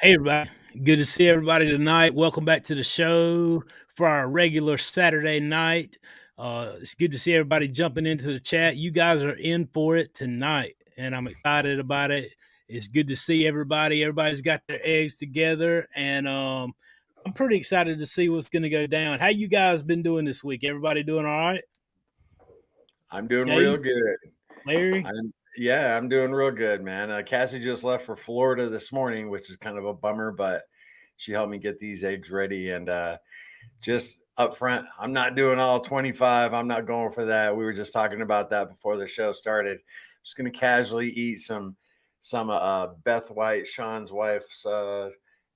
Hey, everybody. Good to see everybody tonight. Welcome back to the show for our regular Saturday night. It's good to see everybody jumping into the chat. You guys are in for it tonight, and I'm excited about it. It's good to see everybody. Everybody's got their eggs together, and I'm pretty excited to see what's going to go down. How you guys been doing this week? Everybody doing all right? I'm doing real Dave, good. Larry? I'm doing real good, man. Cassie just left for Florida this morning, which is kind of a bummer, but she helped me get these eggs ready. And just up front, I'm not doing all 25. I'm not going for that. We were just talking about that before the show started. Just gonna casually eat some Beth White, Sean's wife's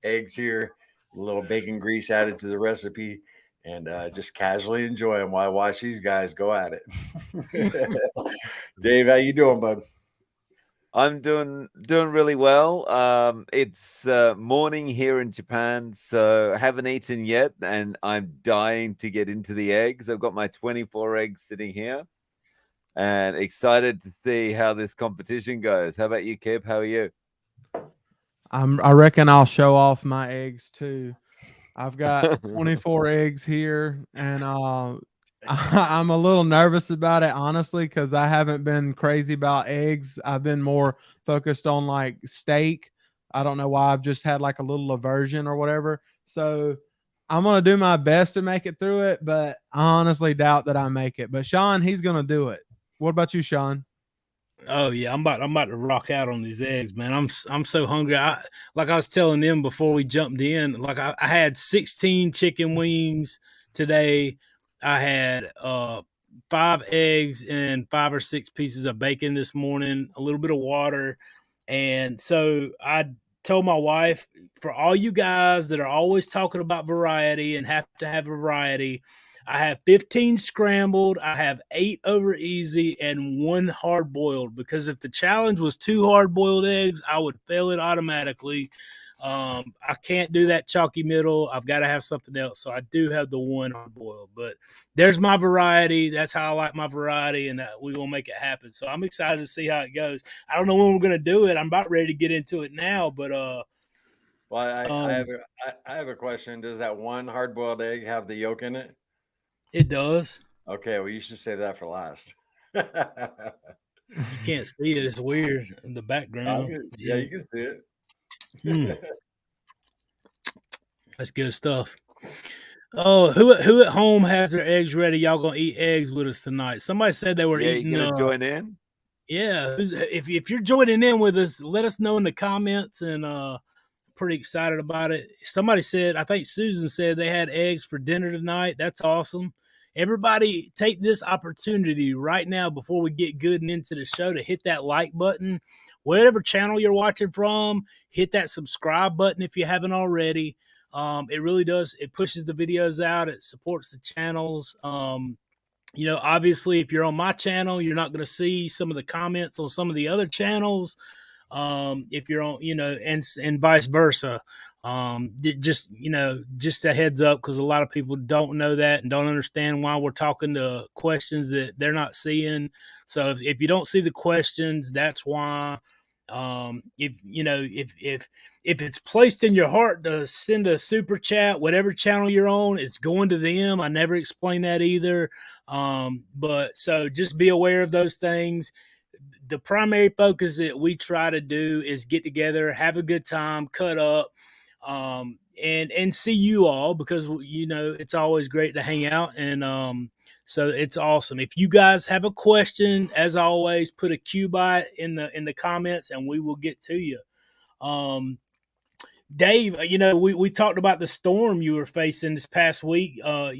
eggs here. A little bacon grease added to the recipe, and just casually enjoy them while I watch these guys go at it. Dave, how you doing, bud? I'm doing really well. It's morning here in Japan, so I haven't eaten yet, and I'm dying to get into the eggs. I've got my 24 eggs sitting here, and excited to see how this competition goes. How about you, Kip? How are you? I reckon I'll show off my eggs too. I've got 24 eggs here, and I'm a little nervous about it, honestly, because I haven't been crazy about eggs. I've been more focused on like steak. I don't know why. I've just had like a little aversion or whatever. So I'm gonna do my best to make it through it, but I honestly doubt that I make it. But Sean, he's gonna do it. What about you, Sean? Oh yeah, I'm about to rock out on these eggs, man. I'm so hungry. Like I was telling them before we jumped in, like I had 16 chicken wings today. I had 5 eggs and 5 or 6 pieces of bacon this morning, a little bit of water. And so I told my wife, for all you guys that are always talking about variety and have to have variety, I have 15 scrambled, I have 8 over easy, and 1 hard boiled. Because if the challenge was 2 hard boiled eggs, I would fail it automatically. I can't do that chalky middle. I've got to have something else. So I do have the 1 hard boiled. But there's my variety. That's how I like my variety, and we're going to make it happen. So I'm excited to see how it goes. I don't know when we're going to do it. I'm about ready to get into it now, but Well, I have a question. Does that one hard boiled egg have the yolk in it? it does. Okay, well, you should save that for last. You can't see it. It's weird in the background. Yeah, you can see it. That's good stuff. Oh, who at home has their eggs ready? Y'all gonna eat eggs with us tonight? Somebody said they were eating. You gonna join in? Yeah, if you're joining in with us, let us know in the comments, and pretty excited about it. Somebody said, I think Susan said they had eggs for dinner tonight. That's awesome. Everybody, take this opportunity right now before we get good and into the show to hit that like button. Whatever channel you're watching from, hit that subscribe button if you haven't already. It really does. It pushes the videos out. It supports the channels. Obviously, if you're on my channel, you're not going to see some of the comments on some of the other channels. If you're on, and vice versa. Just a heads up, because a lot of people don't know that and don't understand why we're talking to questions that they're not seeing. So if you don't see the questions, that's why. If it's placed in your heart to send a super chat, whatever channel you're on, it's going to them. I never explain that either. But so just be aware of those things. The primary focus that we try to do is get together, have a good time, cut up, and see you all, because it's always great to hang out, and so it's awesome. If you guys have a question, as always, put a Q by it in the comments, and we will get to you. Dave, we talked about the storm you were facing this past week. I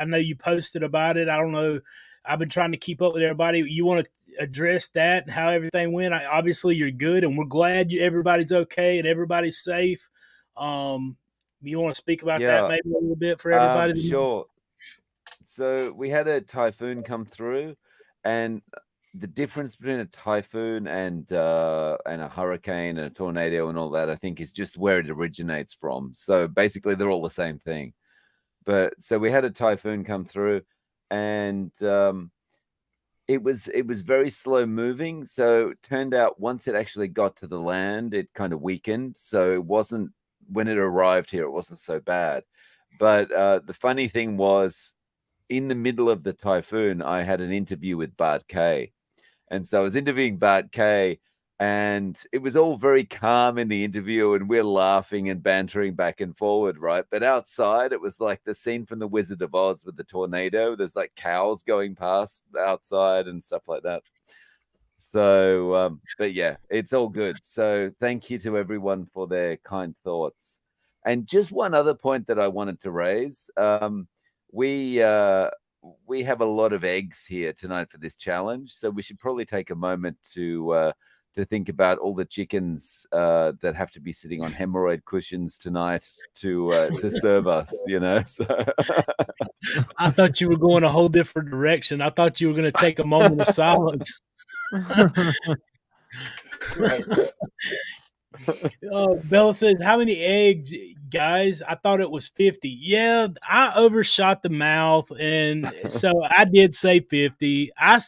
know you posted about it. I don't know. I've been trying to keep up with everybody. You want to address that and how everything went? Obviously, you're good, and we're glad everybody's okay and everybody's safe. You want to speak about that maybe a little bit for everybody? Sure. So we had a typhoon come through, and the difference between a typhoon and a hurricane and a tornado and all that, I think, is just where it originates from. So basically, they're all the same thing. But so we had a typhoon come through, and it was very slow moving. So it turned out once it actually got to the land, it kind of weakened. So it wasn't when it arrived here, it wasn't so bad. But the funny thing was, in the middle of the typhoon, I had an interview with Bart Kay. And so I was interviewing Bart Kay, and it was all very calm in the interview, and we're laughing and bantering back and forward, right? But outside, it was like the scene from The Wizard of Oz with the tornado. There's like cows going past outside and stuff like that. So, but yeah, it's all good. So thank you to everyone for their kind thoughts. And just one other point that I wanted to raise. We have a lot of eggs here tonight for this challenge, so we should probably take a moment to think about all the chickens that have to be sitting on hemorrhoid cushions tonight to serve us. You know, so I thought you were going a whole different direction. I thought you were going to take a moment of silence. Bella says, how many eggs, guys? I thought it was 50. Yeah, I overshot the mouth, and so I did say 50. I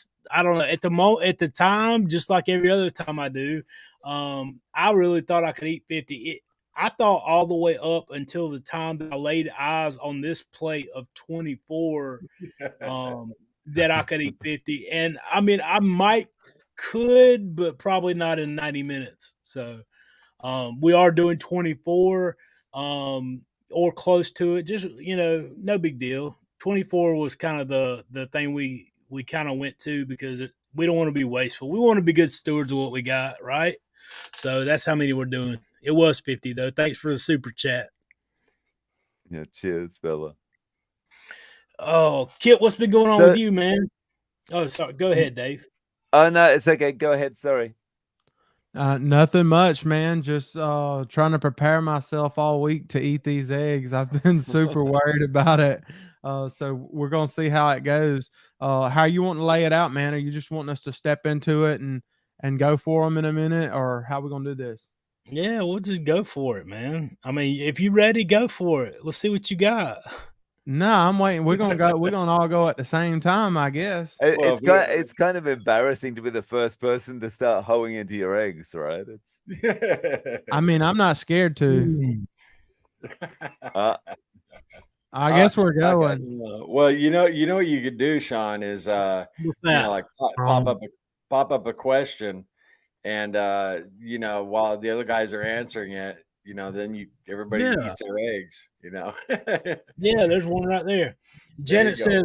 don't know, at the time, just like every other time I do, I really thought I could eat 50. I thought all the way up until the time that I laid eyes on this plate of 24 that I could eat 50. And I mean, I could, but probably not in 90 minutes. So we are doing 24 or close to it. Just, no big deal. 24 was kind of the thing we kind of went to because we don't want to be wasteful. We want to be good stewards of what we got, right? So that's how many we're doing. It was 50, though. Thanks for the super chat. Yeah, cheers, Bella. Oh, Kit, what's been going on with you, man? Oh, sorry. Go ahead, Dave. Oh, no, it's okay. Go ahead. Sorry. Nothing much, man. Just trying to prepare myself all week to eat these eggs. I've been super worried about it. So we're gonna see how it goes. How you want to lay it out, man? Are you just wanting us to step into it and go for them in a minute, or how we gonna do this? Yeah, we'll just go for it, man. I mean, if you're ready, go for it. Let's see what you got. No, I'm waiting. We're gonna go. We're gonna all go at the same time, I guess. It's kind of embarrassing to be the first person to start hoeing into your eggs, right? I mean, I'm not scared to. I guess we're going. Well, you know what you could do, Sean, is like pop up a question, and while the other guys are answering it, then everybody eats their eggs. Yeah, there's one right there. Janet says,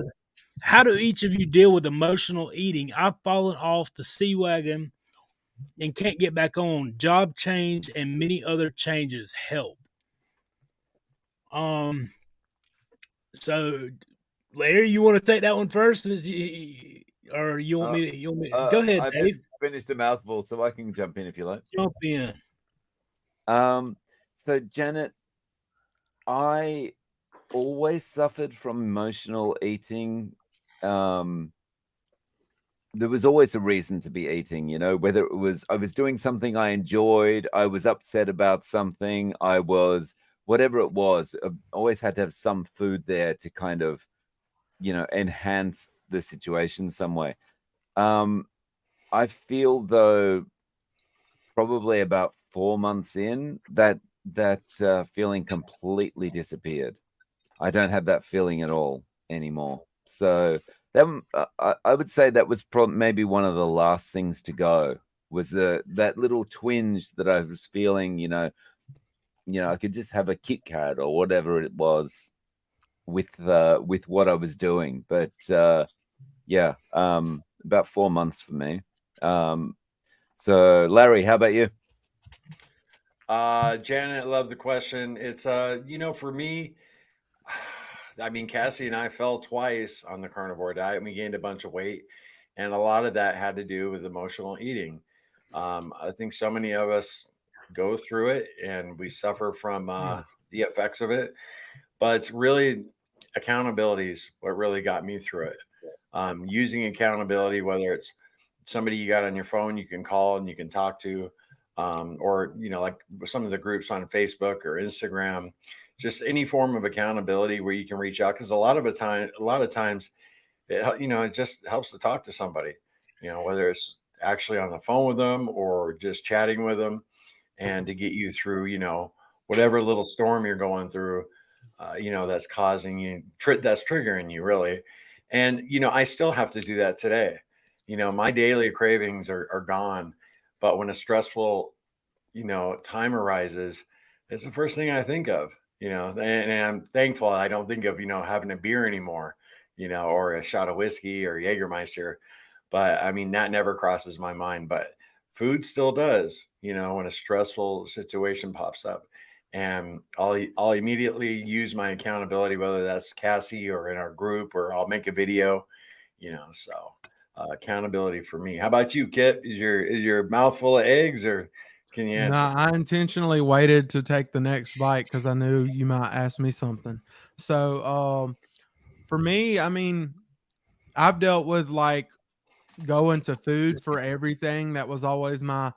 how do each of you deal with emotional eating? I've fallen off the C wagon and can't get back on. Job change and many other changes help. So Larry, you want to take that one first? Or you want me to go ahead, I've Dave. just finished a mouthful, so I can jump in if you like. Jump in. So Janet, I always suffered from emotional eating. There was always a reason to be eating, whether it was I was doing something I enjoyed, I was upset about something, I was whatever it was, I always had to have some food there to kind of, enhance the situation some way. I feel though probably about 4 months in that feeling completely disappeared. I don't have that feeling at all anymore. So that I would say that was maybe one of the last things to go, was that little twinge that I was feeling. I could just have a Kit Kat or whatever it was with what I was doing. But yeah, about 4 months for me. So Larry, how about you? Janet, love the question. It's for me, I mean, Cassie and I fell twice on the carnivore diet, and we gained a bunch of weight, and a lot of that had to do with emotional eating. I think so many of us go through it and we suffer from the effects of it, but it's really accountability is what really got me through it. Using accountability, whether it's somebody you got on your phone you can call and you can talk to, or like some of the groups on Facebook or Instagram, just any form of accountability where you can reach out, because a lot of times it just helps to talk to somebody, whether it's actually on the phone with them or just chatting with them, and to get you through whatever little storm you're going through, that's causing you, that's triggering you really. And, I still have to do that today. My daily cravings are gone, but when a stressful, time arises, it's the first thing I think of, and I'm thankful I don't think of, having a beer anymore, or a shot of whiskey or Jägermeister. But I mean, that never crosses my mind, but food still does, when a stressful situation pops up. And I'll immediately use my accountability, whether that's Cassie or in our group, or I'll make a video, so accountability for me. How about you, Kit? Is your mouth full of eggs, or can you No, answer? I intentionally waited to take the next bite because I knew you might ask me something. So, for me, I mean, I've dealt with like going to food for everything. That was always my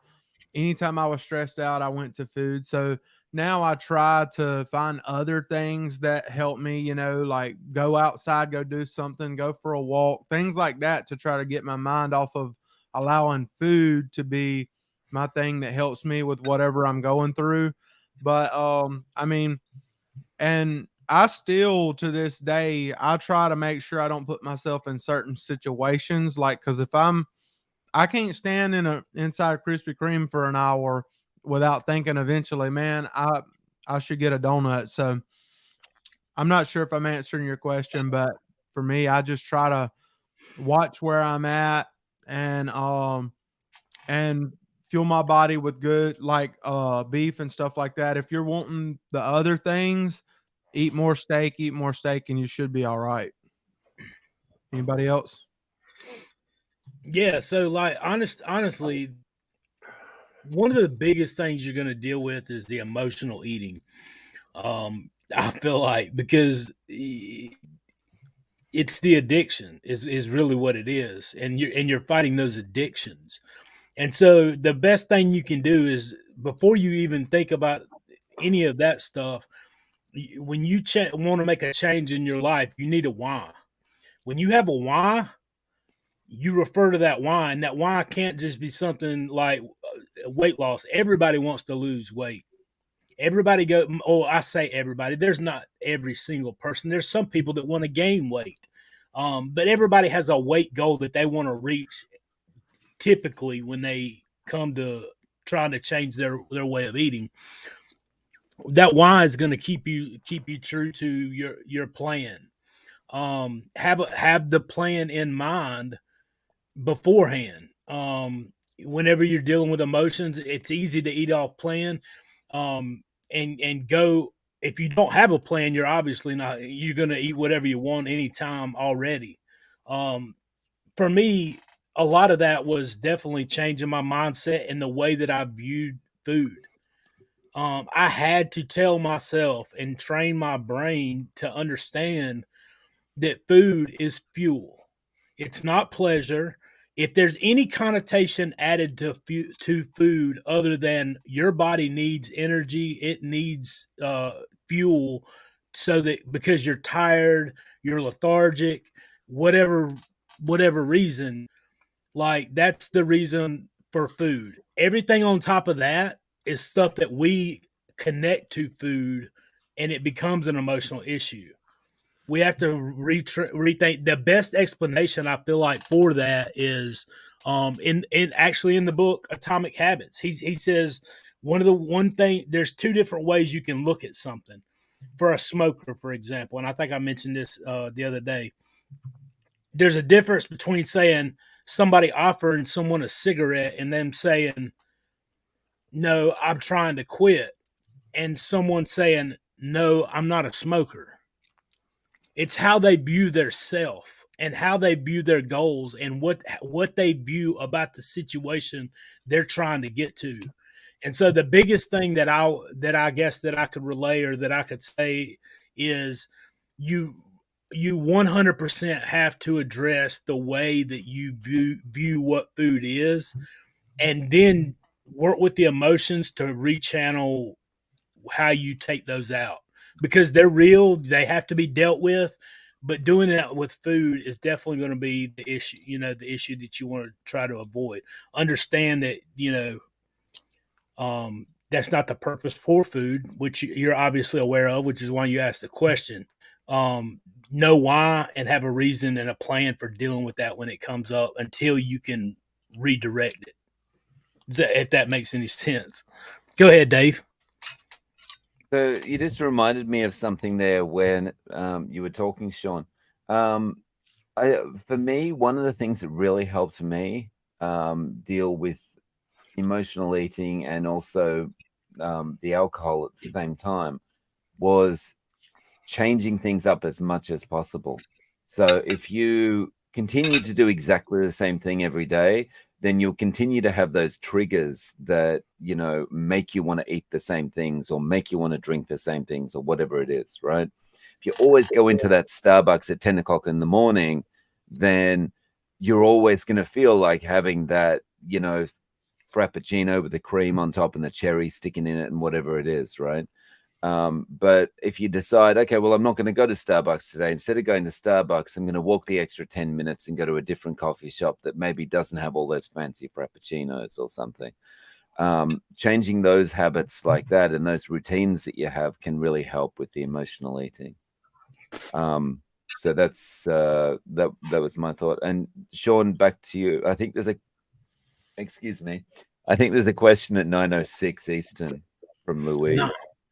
anytime I was stressed out, I went to food. So now I try to find other things that help me, like go outside, go do something, go for a walk, things like that to try to get my mind off of allowing food to be my thing that helps me with whatever I'm going through. But I mean, and I still to this day I try to make sure I don't put myself in certain situations like cuz if I can't stand inside Krispy Kreme for an hour without thinking eventually, man, I should get a donut. So I'm not sure if I'm answering your question, but for me, I just try to watch where I'm at and fuel my body with good like beef and stuff like that. If you're wanting the other things, eat more steak, and you should be all right. Anybody else? Yeah, so like honestly, one of the biggest things you're going to deal with is the emotional eating. I feel like because it's the addiction is really what it is, and you're fighting those addictions. And so the best thing you can do is before you even think about any of that stuff, when you want to make a change in your life, you need a why. When you have a why, you refer to that why, and that why can't just be something like weight loss. Everybody wants to lose weight. Everybody go. Oh, I say everybody. There's not every single person. There's some people that want to gain weight, but everybody has a weight goal that they want to reach. Typically, when they come to trying to change their way of eating, that why is going to keep you true to your plan. Have the plan in mind beforehand. Whenever you're dealing with emotions, it's easy to eat off plan. And go if you don't have a plan, you're obviously not. You're going to eat whatever you want anytime already. Um, for me, a lot of that was definitely changing my mindset and the way that I viewed food. I had to tell myself and train my brain to understand that food is fuel. It's not pleasure. If there's any connotation added to food other than your body needs energy, it needs fuel, so that because you're tired, you're lethargic, whatever whatever reason, like that's the reason for food. Everything on top of that is stuff that we connect to food, and it becomes an emotional issue. We have to rethink. The best explanation I feel like for that is in actually in the book Atomic Habits. He says one thing, there's two different ways you can look at something. For a smoker, for example, and I think I mentioned this the other day, there's a difference between saying somebody offering someone a cigarette and them saying, "No, I'm trying to quit," and someone saying, "No, I'm not a smoker." It's how they view their self and how they view their goals and what they view about the situation they're trying to get to. And so the biggest thing that I guess that I could relay or that I could say is you you 100% have to address the way that you view what food is, and then work with the emotions to rechannel how you take those out, because they're real, they have to be dealt with. But doing that with food is definitely going to be the issue, the issue that you want to try to avoid. Understand that, that's not the purpose for food, which you're obviously aware of, which is why you asked the question. Know why and have a reason and a plan for dealing with that when it comes up until you can redirect it. If that makes any sense. Go ahead, Dave. So you just reminded me of something there when you were talking, Sean. For me, one of the things that really helped me deal with emotional eating and also the alcohol at the same time was changing things up as much as possible. So if you continue to do exactly the same thing every day, then you'll continue to have those triggers that, make you want to eat the same things or make you want to drink the same things or whatever it is, right? If you always go into that Starbucks at 10 o'clock in the morning, then you're always going to feel like having that, frappuccino with the cream on top and the cherry sticking in it and whatever it is, right? But if you decide, okay, well, I'm not going to go to Starbucks today. Instead of going to Starbucks, I'm going to walk the extra 10 minutes and go to a different coffee shop that maybe doesn't have all those fancy frappuccinos or something. Changing those habits like that and those routines that you have can really help with the emotional eating. So that's that was my thought. And Sean, back to you. I think there's a question at 9:06 Eastern from Louise.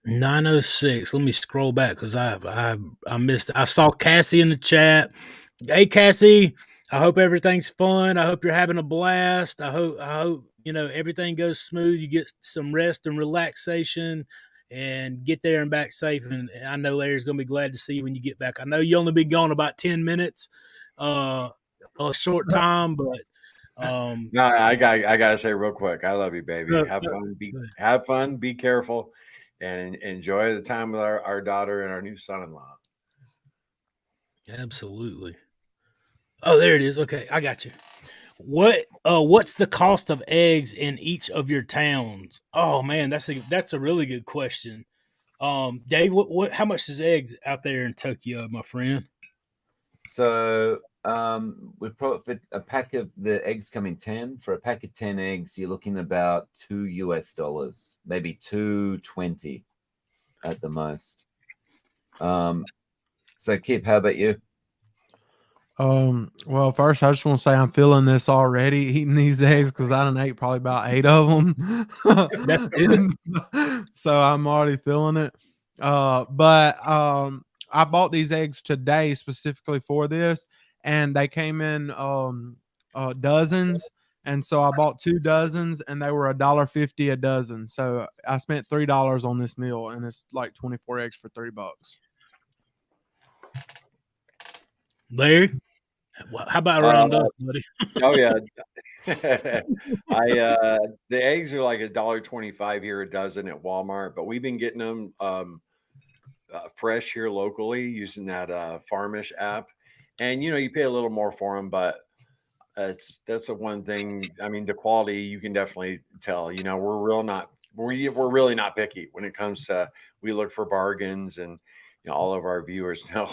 9:06. Let me scroll back because I missed. I saw Cassie in the chat. Hey, Cassie. I hope everything's fun. I hope you're having a blast. I hope everything goes smooth. You get some rest and relaxation, and get there and back safe. And I know Larry's gonna be glad to see you when you get back. I know you only been gone about 10 minutes, a short time, but no, I gotta say real quick, I love you, baby. Have fun, be careful, and enjoy the time with our daughter and our new son-in-law. Absolutely. Oh, there it is. Okay, I got you. What's the cost of eggs in each of your towns? Oh man, that's a really good question. Dave, how much is eggs out there in Tokyo, my friend? So we probably, a pack of the eggs come in 10. For a pack of 10 eggs, you're looking about $2, maybe $2.20 at the most. So Kip, how about you? Well, first I just want to say I'm feeling this already eating these eggs because I done ate probably about 8 of them. That's it. So I'm already feeling it. But I bought these eggs today specifically for this, and they came in dozens. And so I bought 2 dozens, and they were $1.50 a dozen. So I spent $3 on this meal, and it's like 24 eggs for $3. Larry, how about around us, buddy? Oh yeah. The eggs are like $1.25 here a dozen at Walmart, but we've been getting them fresh here locally using that Farmish app, and you pay a little more for them, but that's the one thing. I mean, the quality you can definitely tell. We're really not picky when it comes to, we look for bargains, and all of our viewers know.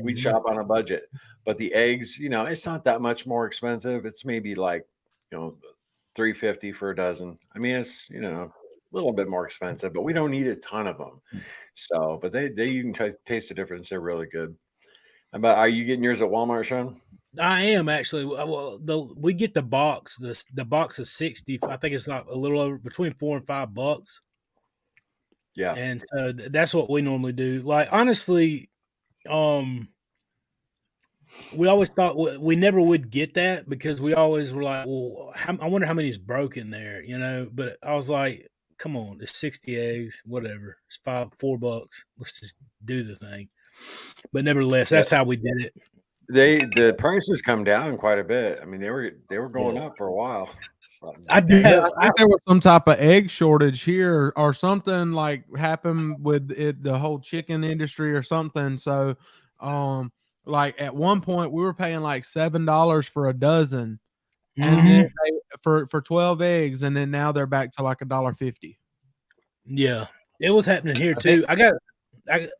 We shop on a budget, but the eggs, it's not that much more expensive. It's maybe like, $3.50 for a dozen. I mean, it's a little bit more expensive, but we don't need a ton of them. So, but they you can taste the difference. They're really good. Are you getting yours at Walmart, Sean? I am actually. Well, we get the box. The box is 60. I think it's like a little over between $4 and $5. Yeah, and so that's what we normally do. Like honestly, we always thought we never would get that because we always were like, well, I wonder how many is broken there, But I was like, come on, it's 60 eggs, whatever. It's $4. Let's just do the thing. But nevertheless, that's how we did it. The prices come down quite a bit. I mean, they were going up for a while. I do have. I think there was some type of egg shortage here, or something like happened with it, the whole chicken industry, or something. So, like at one point we were paying like $7 for a dozen, and then for 12 eggs, and then now they're back to like $1.50. Yeah, it was happening here too. I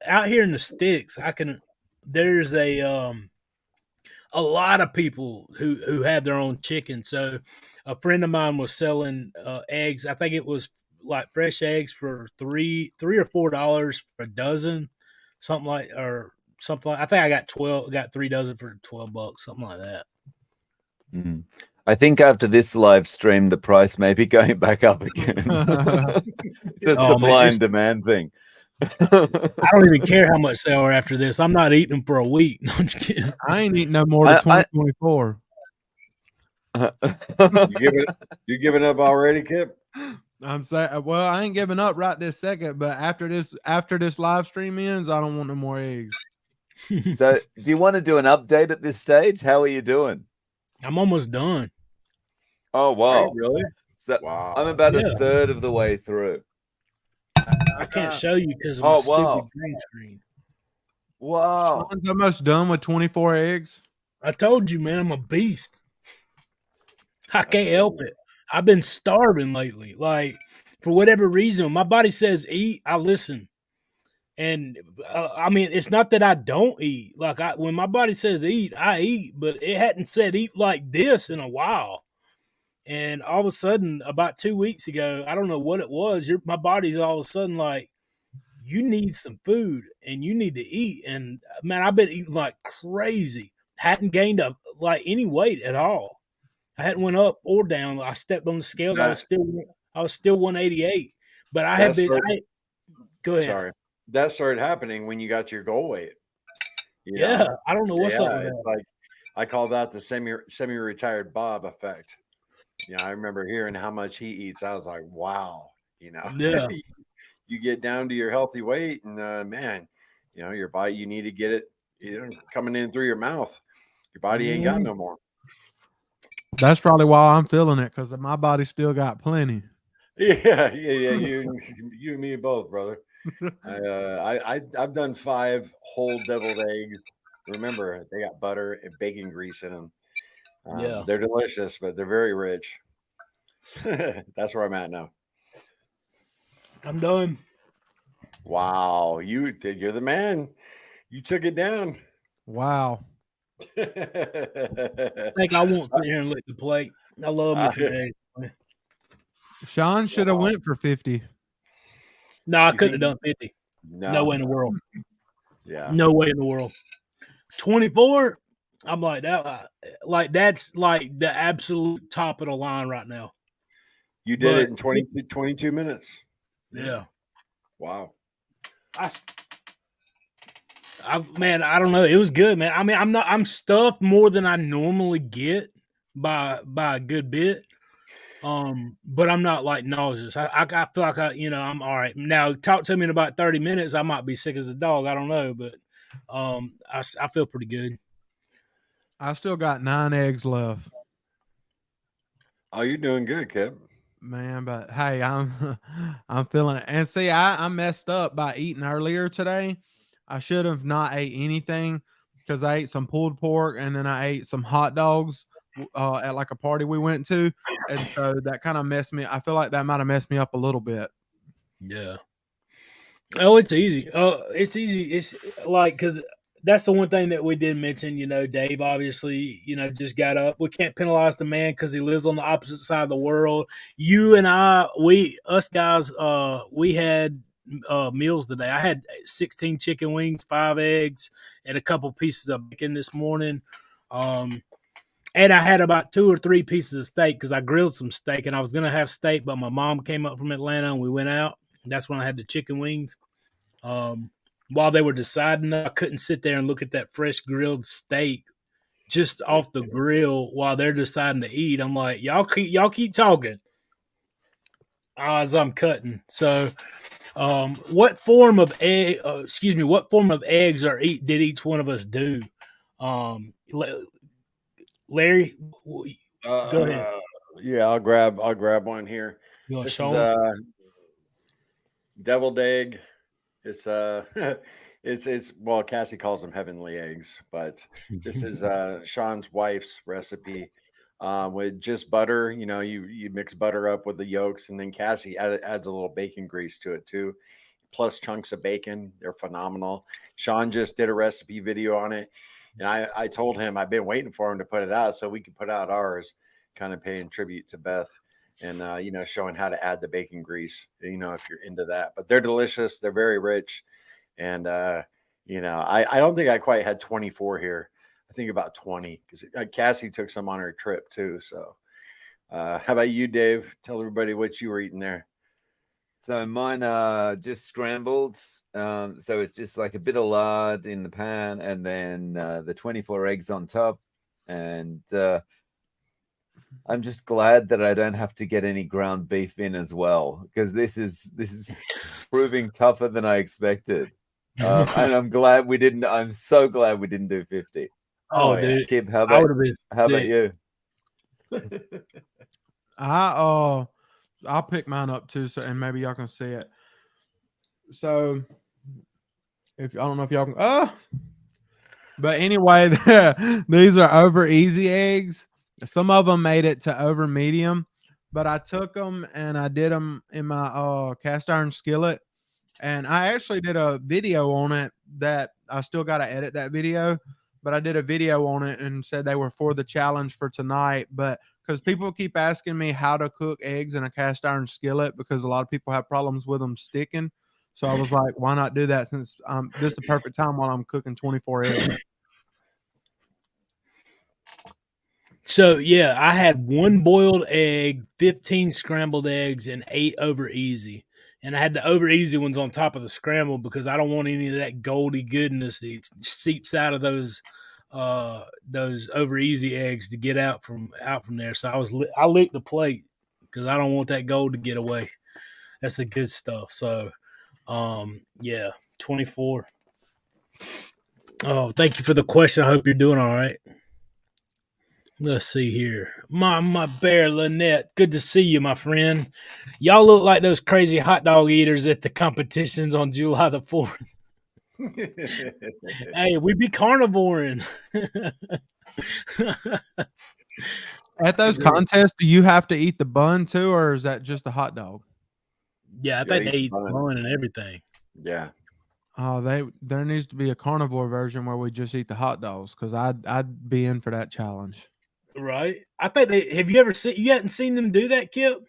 out here in the sticks. There's a lot of people who have their own chicken. So a friend of mine was selling eggs. I think it was like fresh eggs for $3 or $4 for a dozen, something like or something like. I think I got 12, got 3 dozen for $12, something like that. Mm. I think after this live stream, the price may be going back up again. It's a Oh, supply man, and demand thing. I don't even care how much they are after this. I'm not eating them for a week. No, I'm just kidding. I ain't eating no more to 2024. You giving up already, Kip? I'm saying, well, I ain't giving up right this second, but after this live stream ends, I don't want no more eggs. So, do you want to do an update at this stage? How are you doing? I'm almost done. Oh, Are wow. you really? So Wow. I'm about Yeah. a third of the way through. I can't show you because of my stupid green screen. Wow. Sean's almost done with 24 eggs. I told you, man, I'm a beast. I can't help it. I've been starving lately. Like, for whatever reason, my body says eat, I listen. And I mean, it's not that I don't eat. Like, when my body says eat, I eat, but it hadn't said eat like this in a while. And all of a sudden, about 2 weeks ago, I don't know what it was. My body's all of a sudden like, you need some food and you need to eat. And man, I've been eating like crazy. Hadn't gained up like any weight at all. I hadn't went up or down. I stepped on the scales. I was still 188. But I had been. Go ahead. Sorry, that started happening when you got to your goal weight. Yeah, I don't know what's up with it's that. like I call that the semi-retired Bob effect. Yeah, I remember hearing how much he eats. I was like, wow, Yeah. You get down to your healthy weight, and man, your body, you need to get it coming in through your mouth. Your body ain't got no more. That's probably why I'm feeling it, because my body still got plenty. Yeah. You and me both, brother. I've done 5 whole deviled eggs. Remember, they got butter and bacon grease in them. Yeah. They're delicious, but they're very rich. That's where I'm at now. I'm done. Wow, you're the man. You took it down. Wow. I think I won't sit here and lick the plate. I love me some eggs. Sean should have went for 50. No, I couldn't have done 50. No. No way in the world. Yeah. No way in the world. 24. I'm like that. Like that's like the absolute top of the line right now. You did it in 22 minutes. Yeah. Wow. Man, I don't know. It was good, man. I mean, I'm stuffed more than I normally get by a good bit. But I'm not like nauseous. I feel like I'm all right. Now talk to me in about 30 minutes. I might be sick as a dog. I don't know, but I feel pretty good. I still got 9 eggs left. Oh, you're doing good, Kip. Man, but hey, I'm feeling it. And see, I messed up by eating earlier today. I should have not ate anything because I ate some pulled pork and then I ate some hot dogs at like a party we went to. And so that kind of messed me. I feel like that might have messed me up a little bit. Yeah. Oh, it's easy. It's easy. It's like, because that's the one thing that we did mention. Dave obviously, just got up. We can't penalize the man because he lives on the opposite side of the world. You and us guys, we had meals today. I had 16 chicken wings, 5 eggs, and a couple pieces of bacon this morning. And I had about 2 or 3 pieces of steak because I grilled some steak, and I was gonna have steak, but my mom came up from Atlanta and we went out. That's when I had the chicken wings. While they were deciding, I couldn't sit there and look at that fresh grilled steak just off the grill while they're deciding to eat. I'm like, y'all keep talking as I'm cutting. So, what form of egg? What form of eggs did each one of us do? Larry, go ahead. Yeah, I'll grab one here. You This show is deviled egg. It's it's well, Cassie calls them heavenly eggs, but this is Sean's wife's recipe with just butter. You mix butter up with the yolks, and then Cassie adds a little bacon grease to it too, plus chunks of bacon. They're phenomenal. Sean just did a recipe video on it, and I told him I've been waiting for him to put it out so we could put out ours, kind of paying tribute to Beth. and showing how to add the bacon grease, if you're into that. But they're delicious. They're very rich, and I don't think I quite had 24 here. I think about 20 because Cassie took some on her trip too. So, how about you, Dave? Tell everybody what you were eating there. So mine are just scrambled. So it's just like a bit of lard in the pan, and then the 24 eggs on top. And I'm just glad that I don't have to get any ground beef in as well, because this is proving tougher than I expected. And I'm glad we didn't. I'm so glad we didn't do 50. Oh, dude, Kip, how about you? I'll pick mine up too, so and maybe y'all can see it. So, if I don't know if y'all can, but anyway, these are over easy eggs. Some of them made it to over medium, but I took them and I did them in my cast iron skillet, and I actually did a video on it that I still got to edit that video, but I did a video on it and said they were for the challenge for tonight, but because people keep asking me how to cook eggs in a cast iron skillet because a lot of people have problems with them sticking. So I was like, why not do that since this is the perfect time while I'm cooking 24 eggs. So, yeah, I had 1 boiled egg, 15 scrambled eggs, and 8 over easy. And I had the over easy ones on top of the scrambled because I don't want any of that goldy goodness that seeps out of those over easy eggs to get out from there. So I licked the plate because I don't want that gold to get away. That's the good stuff. So, yeah, 24. Oh, thank you for the question. I hope you're doing all right. Let's see here. My bear Lynette. Good to see you, my friend. Y'all look like those crazy hot dog eaters at the competitions on July the 4th. Hey, we be carnivoring. At those contests, do you have to eat the bun too, or is that just the hot dog? Yeah, I think they eat the bun and everything. Yeah. Oh, there needs to be a carnivore version where we just eat the hot dogs because I'd be in for that challenge. Right. I think you hadn't seen them do that, Kip?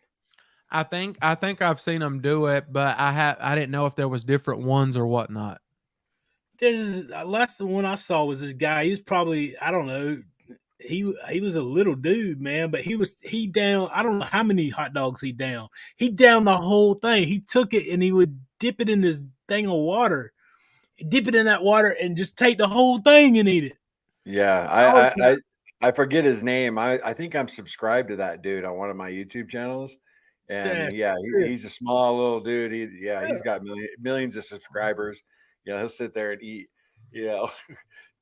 I think I've seen them do it, but I didn't know if there was different ones or whatnot. That's the one I saw was this guy. He's probably, I don't know, he was a little dude, man, but he down, I don't know how many hot dogs he down. He downed the whole thing. He took it and he would dip it in this thing of water, dip it in that water and just take the whole thing and eat it. Yeah, I forget his name. I think I'm subscribed to that dude on one of my YouTube channels. And he's a small little dude. He's got millions of subscribers. He'll sit there and eat,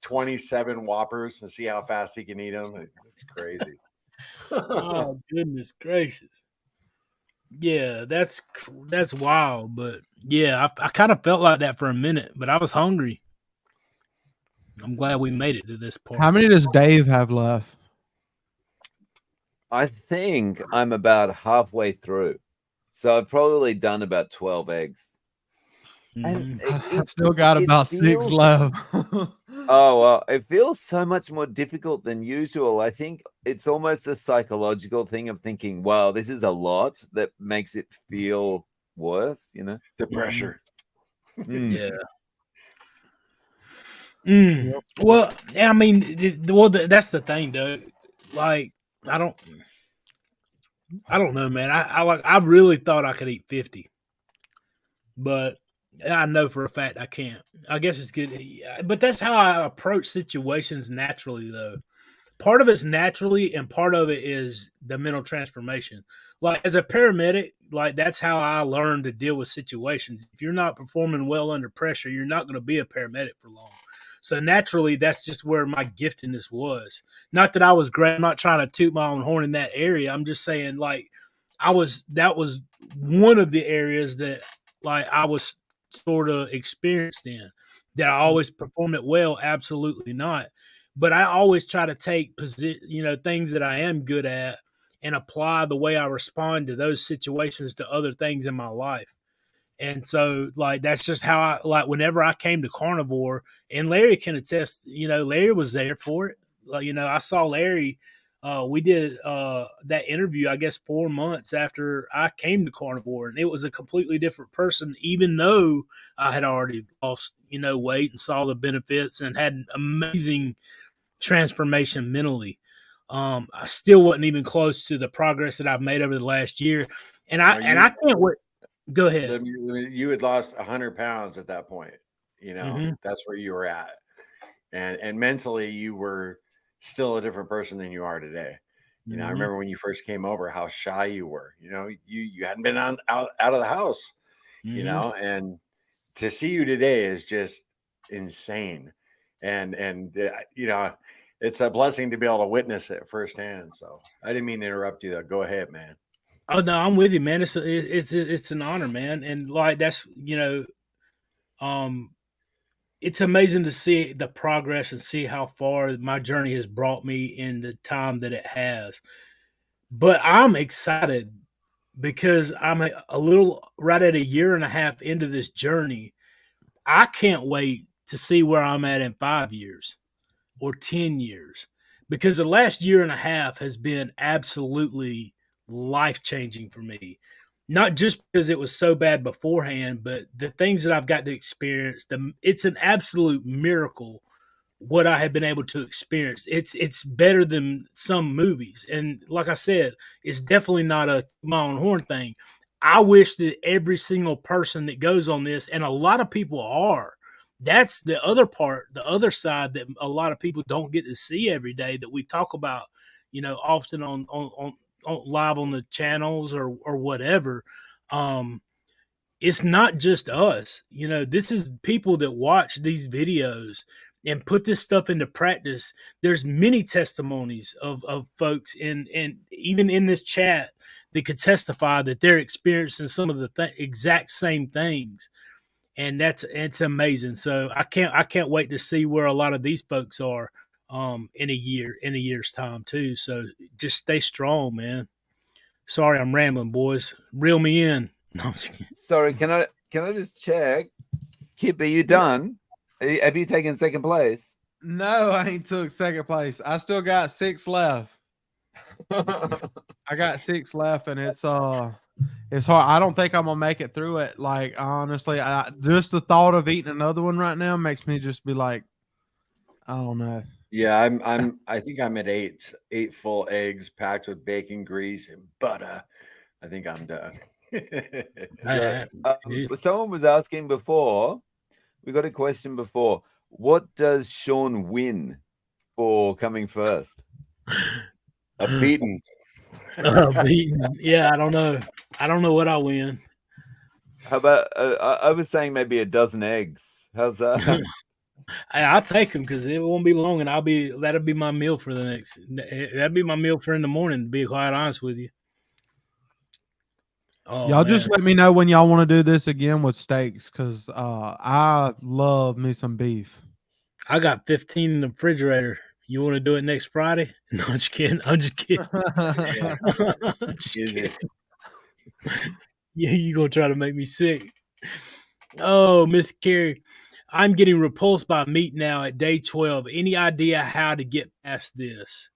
27 Whoppers and see how fast he can eat them. It's crazy. Oh, goodness gracious. Yeah, that's wild. But yeah, I kind of felt like that for a minute, but I was hungry. I'm glad we made it to this part. How many does Dave have left? I think I'm about halfway through. So I've probably done about 12 eggs. And I've still got about 6 left. Oh, well, it feels so much more difficult than usual. I think it's almost a psychological thing of thinking, wow, this is a lot that makes it feel worse, The pressure. Yeah. Well, I mean, that's the thing, though. Like, I don't know, man. I really thought I could eat 50, but I know for a fact I can't. I guess it's good, but that's how I approach situations naturally, though. Part of it's naturally, and part of it is the mental transformation. Like as a paramedic, like that's how I learned to deal with situations. If you're not performing well under pressure, you're not going to be a paramedic for long. So naturally, that's just where my giftedness was. Not that I was great. I'm not trying to toot my own horn in that area. I'm just saying, like, that was one of the areas that, like, I was sort of experienced in. That I always perform it well? Absolutely not. But I always try to take things that I am good at and apply the way I respond to those situations to other things in my life. And so, like, that's just how I, like, whenever I came to Carnivore, and Larry can attest, Larry was there for it. Like, I saw Larry We did that interview, I guess, 4 months after I came to Carnivore, and it was a completely different person, even though I had already lost, weight and saw the benefits and had an amazing transformation mentally. I still wasn't even close to the progress that I've made over the last year, and No, I can't wait. Go ahead. you had lost 100 pounds at that point. Hmm. That's where you were at, and mentally you were still a different person than you are today. I Hmm. remember when you first came over, how shy you were. You hadn't been out of the house. Hmm. And to see you today is just insane, and it's a blessing to be able to witness it firsthand. So I didn't mean to interrupt you, though. Go ahead, man. Oh no, I'm with you, man. It's an honor, man, and like that's um, it's amazing to see the progress and see how far my journey has brought me in the time that it has. But I'm excited because I'm a little right at a year and a half into this journey. I can't wait to see where I'm at in 5 years or 10 years because the last year and a half has been absolutely life changing for me. Not just because it was so bad beforehand, but the things that I've got to experience. It's an absolute miracle what I have been able to experience. It's better than some movies, and like I said, it's definitely not a my own horn thing. I wish that every single person that goes on this, and a lot of people are. That's the other part, the other side that a lot of people don't get to see every day that we talk about, often on live on the channels or whatever. Um, it's not just us. This is people that watch these videos and put this stuff into practice. There's many testimonies of folks and even in this chat that could testify that they're experiencing some of the exact same things. And it's amazing. So I can't wait to see where a lot of these folks are in a year's time too. So just stay strong, man. Sorry, I'm rambling, boys. Reel me in. No, I'm just kidding. Sorry, can I just check? Kip, are you done? Have you taken second place? No, I ain't took second place. I still got 6 left. I got 6 left, and it's hard. I don't think I'm gonna make it through it. Like honestly, just the thought of eating another one right now makes me just be like, I don't know. Yeah, I think I'm at eight full eggs packed with bacon grease and butter. I think I'm done. So, Yeah. someone was asking before. We got a question before. What does Sean win for coming first? A beating. Beaten. Yeah, I don't know. I don't know what I win. How about I was saying maybe a dozen eggs. How's that? I'll take them because it won't be long, and that'll be my meal for the next. That'll be my meal for in the morning. To be quite honest with you. Oh Y'all man, just let me know when y'all want to do this again with steaks, because I love me some beef. I got 15 in the refrigerator. You want to do it next Friday? No, I'm just kidding. I'm just kidding. Yeah, I'm just easy. kidding. Yeah, you gonna try to make me sick? Oh, Miss Carrie, I'm getting repulsed by meat now at day 12. Any idea how to get past this?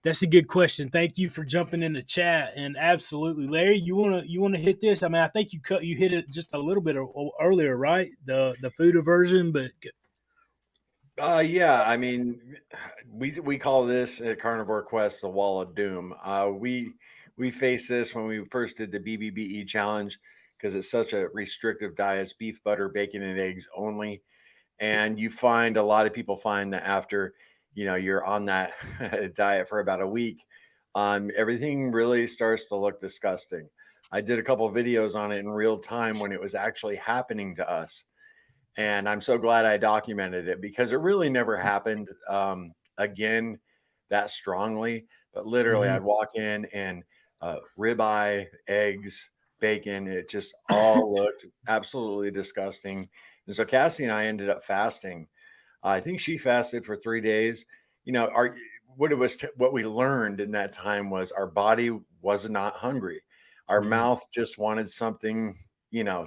That's a good question. Thank you for jumping in the chat. And absolutely, Larry, you wanna hit this? I mean, I think you hit it just a little bit earlier, right? The food aversion, but Yeah, I mean, we call this at Carnivore Quest the Wall of Doom. We faced this when we first did the BBBE challenge because it's such a restrictive diet. It's beef, butter, bacon, and eggs only. And you find a lot of people find that after you're on that diet for about a week, everything really starts to look disgusting. I did a couple of videos on it in real time when it was actually happening to us, and I'm so glad I documented it because it really never happened again that strongly. But literally, mhm. I'd walk in and ribeye, eggs, bacon. It just all looked absolutely disgusting. And so Cassie and I ended up fasting. I think she fasted for 3 days. Our what we learned in that time was our body was not hungry. Our Mhm. mouth just wanted something,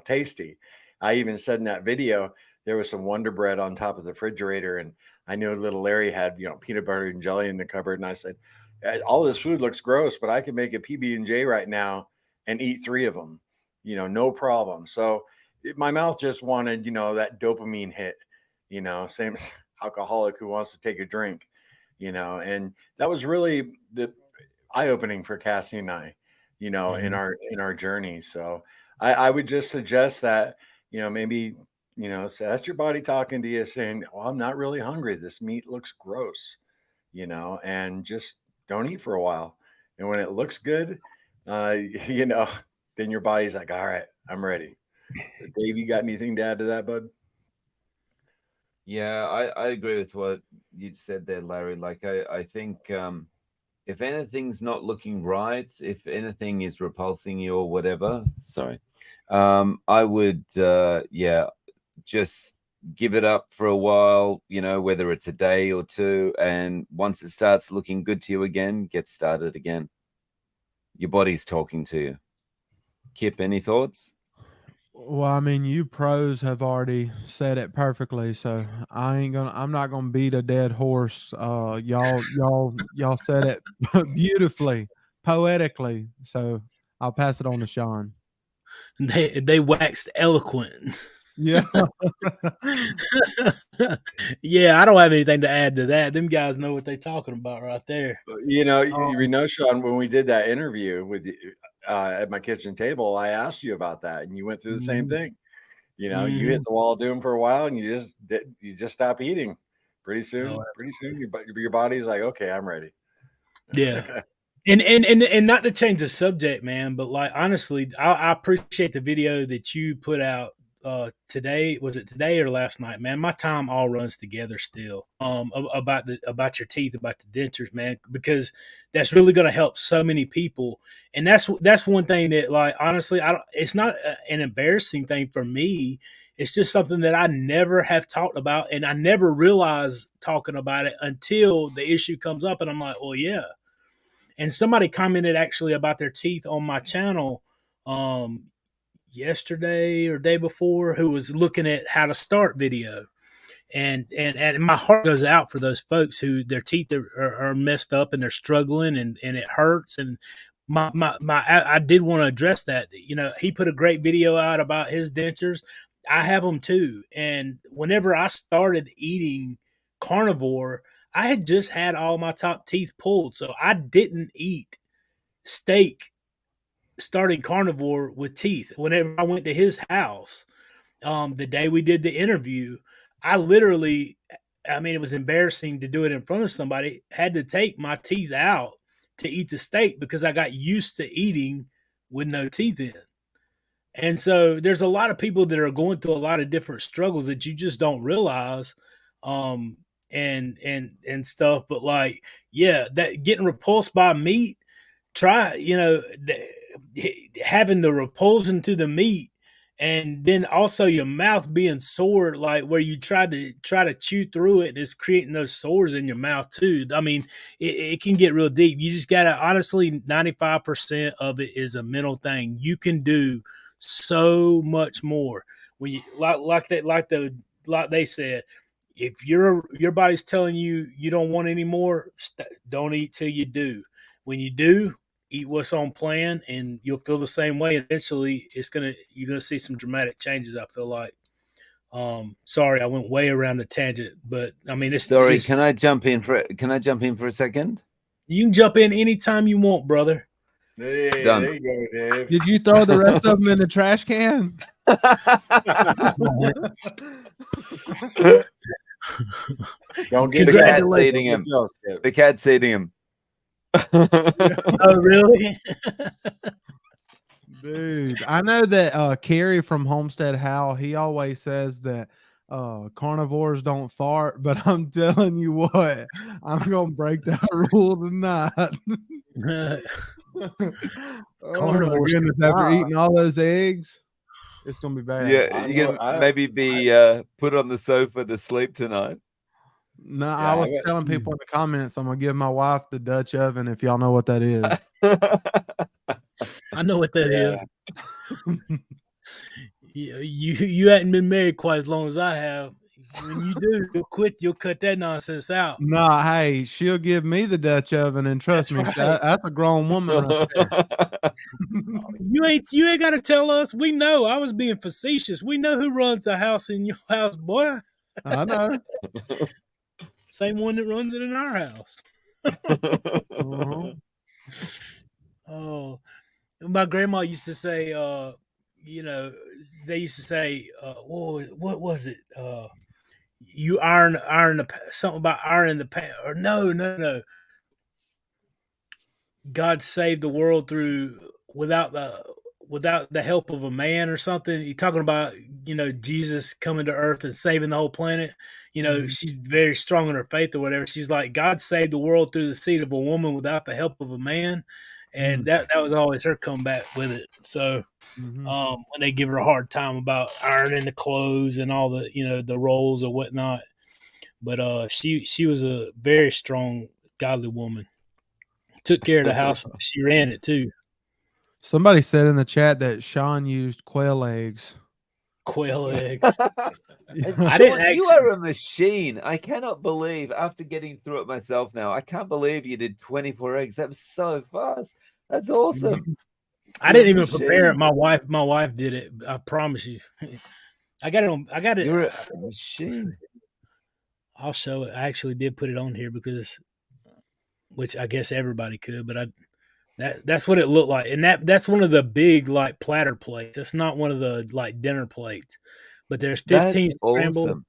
tasty. I even said in that video there was some Wonder Bread on top of the refrigerator, and I knew little Larry had peanut butter and jelly in the cupboard, and I said, all this food looks gross, but I can make a PB&J right now and eat 3 of them, no problem. So my mouth just wanted, that dopamine hit, same as alcoholic who wants to take a drink, and that was really the eye-opening for Cassie and I, in our journey. So I would just suggest that, maybe, so that's your body talking to you saying, well, I'm not really hungry. This meat looks gross, and just don't eat for a while. And when it looks good, then your body's like, all right, I'm ready. Dave, you got anything to add to that, bud? Yeah, I agree with what you said there, Larry. Like, I think if anything's not looking right, if anything is repulsing you or whatever, sorry, I would, just give it up for a while, whether it's a day or two. And once it starts looking good to you again, get started again. Your body's talking to you. Kip, any thoughts? Well, I mean, you pros have already said it perfectly, so I'm not gonna beat a dead horse. Y'all said it beautifully, poetically. So I'll pass it on to Sean. They waxed eloquent. Yeah. Yeah, I don't have anything to add to that. Them guys know what they're talking about right there. Sean, when we did that interview with you, at my kitchen table, I asked you about that, and you went through the same thing. You hit the wall of doom for a while, and you just stop eating. Pretty soon, your body's like, okay, I'm ready. Yeah. And not to change the subject, man, but like honestly, I appreciate the video that you put out today. Was it today or last night, man? My time all runs together still. About your teeth, about the dentures, man, because that's really going to help so many people. And that's one thing that, like, honestly, it's not an embarrassing thing for me. It's just something that I never have talked about, and I never realized talking about it until the issue comes up, and I'm like, well, yeah. And somebody commented actually about their teeth on my channel yesterday or day before, who was looking at how to start video. And my heart goes out for those folks who their teeth are messed up and they're struggling and it hurts. And I did want to address that. He put a great video out about his dentures. I have them too. And whenever I started eating carnivore, I had just had all my top teeth pulled. So I didn't eat steak starting carnivore with teeth. Whenever I went to his house, the day we did the interview, I literally, I mean, it was embarrassing to do it in front of somebody, had to take my teeth out to eat the steak because I got used to eating with no teeth in. And so there's a lot of people that are going through a lot of different struggles that you just don't realize. And stuff, but like, yeah, that getting repulsed by meat, try, having the repulsion to the meat, and then also your mouth being sore, like where you try to chew through it, it's creating those sores in your mouth too. I mean, it can get real deep. You just gotta, honestly, 95% of it is a mental thing. You can do so much more when you like they said, if your body's telling you you don't want any more, don't eat till you do. When you do, eat what's on plan, and you'll feel the same way. Eventually, you're gonna see some dramatic changes, I feel like. Sorry, I went way around the tangent, but I mean, Can I jump in for a second? You can jump in anytime you want, brother. Hey, Done. there you go, Dave. Did you throw the rest of them in the trash can? Don't get The cat's eating him. The cat's eating him. Oh, really? Dude, I know that Kerry from Homestead Hal, he always says that carnivores don't fart, but I'm telling you what, I'm gonna break that rule tonight. Oh my goodness, after eating all those eggs, it's gonna be bad. Yeah, you can maybe be put on the sofa to sleep tonight. No, I was telling people in the comments, I'm gonna give my wife the Dutch oven, if y'all know what that is. I know what that is. You hadn't been married quite as long as I have. When you do, you'll cut that nonsense out. Nah, hey, she'll give me the Dutch oven, and trust That's me, right. that's a grown woman right there. You ain't gotta tell us. We know. I was being facetious. We know who runs the house in your house, boy. I know. Same one that runs it in our house. Uh-huh. Oh, my grandma used to say, they used to say, what was it? You iron something about iron the pan, or no. God saved the world through without the help of a man or something. You're talking about, Jesus coming to earth and saving the whole planet. She's very strong in her faith or whatever. She's like, God saved the world through the seed of a woman without the help of a man. And that was always her comeback with it. So when they give her a hard time about ironing the clothes and all the, the rolls or whatnot. But she was a very strong, godly woman. Took care of the house. She ran it too. Somebody said in the chat that Sean used quail eggs. Quail eggs. I didn't. You are a machine. I cannot believe, after getting through it myself now, I can't believe you did 24 eggs. That was so fast. That's awesome. I didn't even prepare it. My wife did it. I promise you. I got it. You're a machine. I'll show it. I actually did put it on here which I guess everybody could, but that's what it looked like. And that's one of the big like platter plates. It's not one of the like dinner plates. But there's 15 scrambled awesome.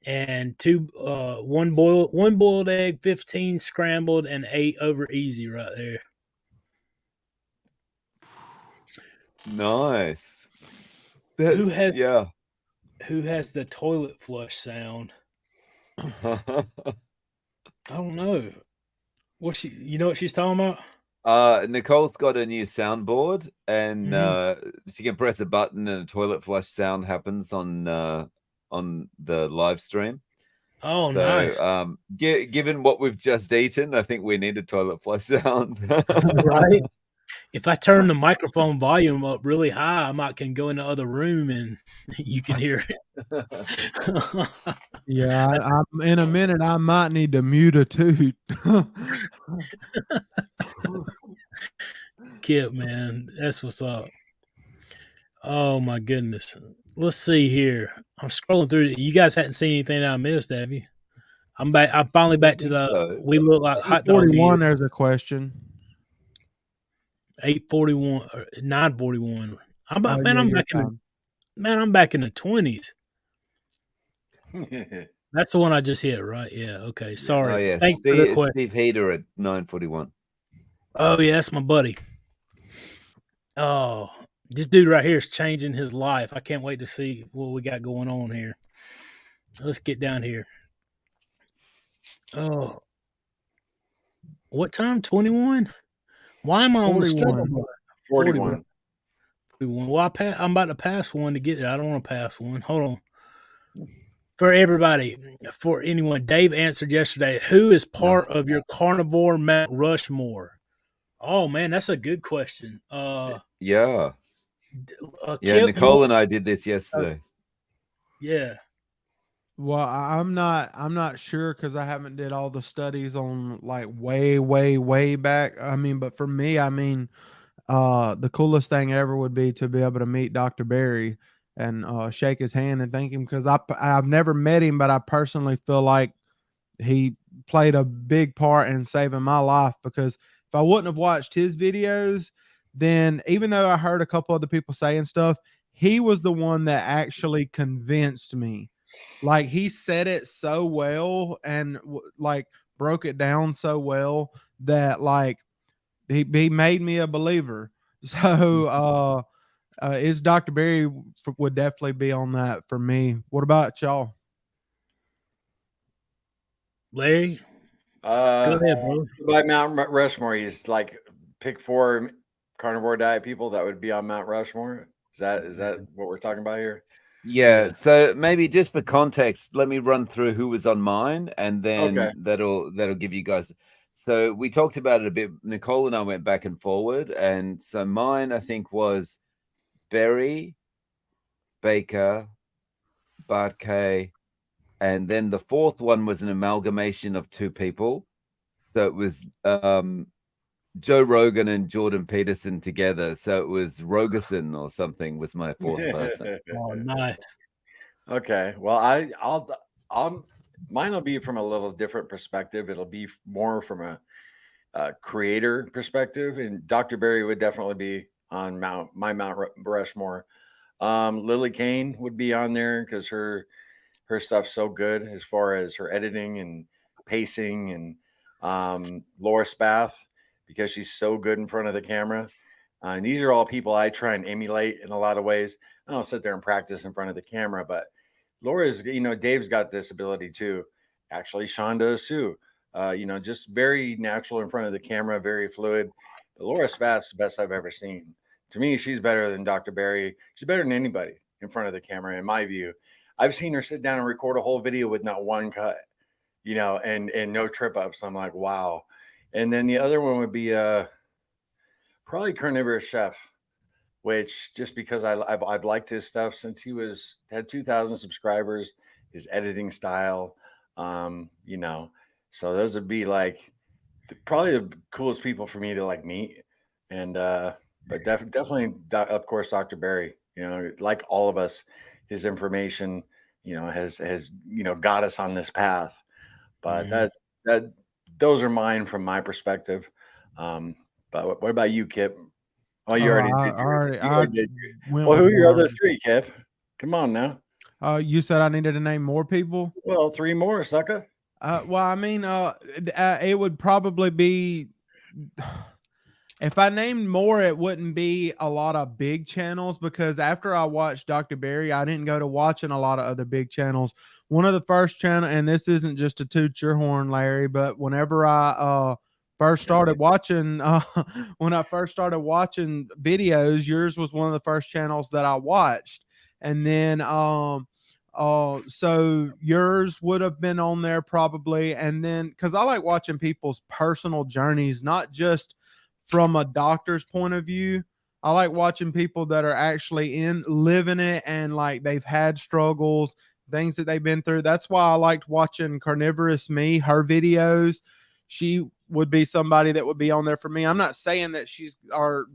and one boiled egg, 15 scrambled, and 8 over easy right there. Nice. Who has the toilet flush sound? I don't know. You know what she's talking about? Nicole's got a new soundboard, and she can press a button and a toilet flush sound happens on the live stream. Oh, nice. Given what we've just eaten, I think we need a toilet flush sound. Right. If I turn the microphone volume up really high, I can go in the other room and you can hear it. Yeah, in a minute I might need to mute a toot. Kip, man, that's what's up. Oh my goodness. Let's see here. I'm scrolling through. You guys hadn't seen anything that I missed, have you? I'm back. I'm finally back to we look like hot dog. 41. There's a question. 841 or 941. I'm back in the 20s. That's the one I just hit, right? Yeah. Okay. Sorry. Oh yeah. Thanks for the question. Steve Hader at 941. Oh yeah, that's my buddy. Oh, this dude right here is changing his life. I can't wait to see what we got going on here. Let's get down here. Oh, what time? 21. Why am I on the struggle bar? 41. Well, I'm about to pass one to get it. I don't want to pass one. Hold on. For everybody, for anyone, Dave answered yesterday. Who is part of your carnivore Mount Rushmore? Oh man, that's a good question. Yeah. Kip, Nicole and I did this yesterday. Yeah. Well, I'm not sure because I haven't did all the studies on like way back. I mean, but for me, the coolest thing ever would be to be able to meet Dr. Barry and shake his hand and thank him, because I've never met him, but I personally feel like he played a big part in saving my life, because if I wouldn't have watched his videos, then even though I heard a couple other people saying stuff, he was the one that actually convinced me. Like, he said it so well and like broke it down so well that like he made me a believer. So is Dr. Barry would definitely be on that for me. What about y'all? Larry? Go ahead, bro. By Mount Rushmore, he's like pick 4 carnivore diet people that would be on Mount Rushmore. Is that what we're talking about here? Yeah. So maybe just for context, let me run through who was on mine, and then that'll give you guys. So we talked about it a bit. Nicole and I went back and forward, and so mine I think was Berry, Baker, Bart K, and then the fourth one was an amalgamation of two people. So it was Joe Rogan and Jordan Peterson together. So it was Rogerson or something was my fourth person. Oh, nice. Okay. Well, I'll mine will be from a little different perspective. It'll be more from a creator perspective, and Dr. Barry would definitely be on Mount Rushmore. Lily Kane would be on there because her stuff's so good as far as her editing and pacing, and Laura Spath because she's so good in front of the camera. And these are all people I try and emulate in a lot of ways. I don't sit there and practice in front of the camera, but Laura's, Dave's got this ability too. Actually, Sean does too. Just very natural in front of the camera, very fluid. But Laura Spath's the best I've ever seen. To me, she's better than Dr. Barry. She's better than anybody in front of the camera, in my view. I've seen her sit down and record a whole video with not one cut, and no trip ups. I'm like, wow. And then the other one would be probably Carnivore Chef, which just because I've liked his stuff since he had 2,000 subscribers, his editing style, so those would be like probably the coolest people for me to like meet, and but definitely, of course, Dr. Barry, like all of us, his information, has got us on this path, but that those are mine from my perspective. But what about you, Kip? Oh, you already did. You already did. Well, who are your other three, Kip? Come on now. You said I needed to name more people. Well, three more, sucker. Well, I mean, it would probably be if I named more, it wouldn't be a lot of big channels, because after I watched Dr. Barry, I didn't go to watching a lot of other big channels. One of the first channel, and this isn't just to toot your horn, Larry, but whenever I first started watching, when I first started watching videos, yours was one of the first channels that I watched, and then so yours would have been on there probably, and then because I like watching people's personal journeys, not just from a doctor's point of view. I like watching people that are actually living it, and like they've had struggles, things that they've been through. That's why I liked watching Carnivorous Me, her videos. She would be somebody that would be on there for me. I'm not saying that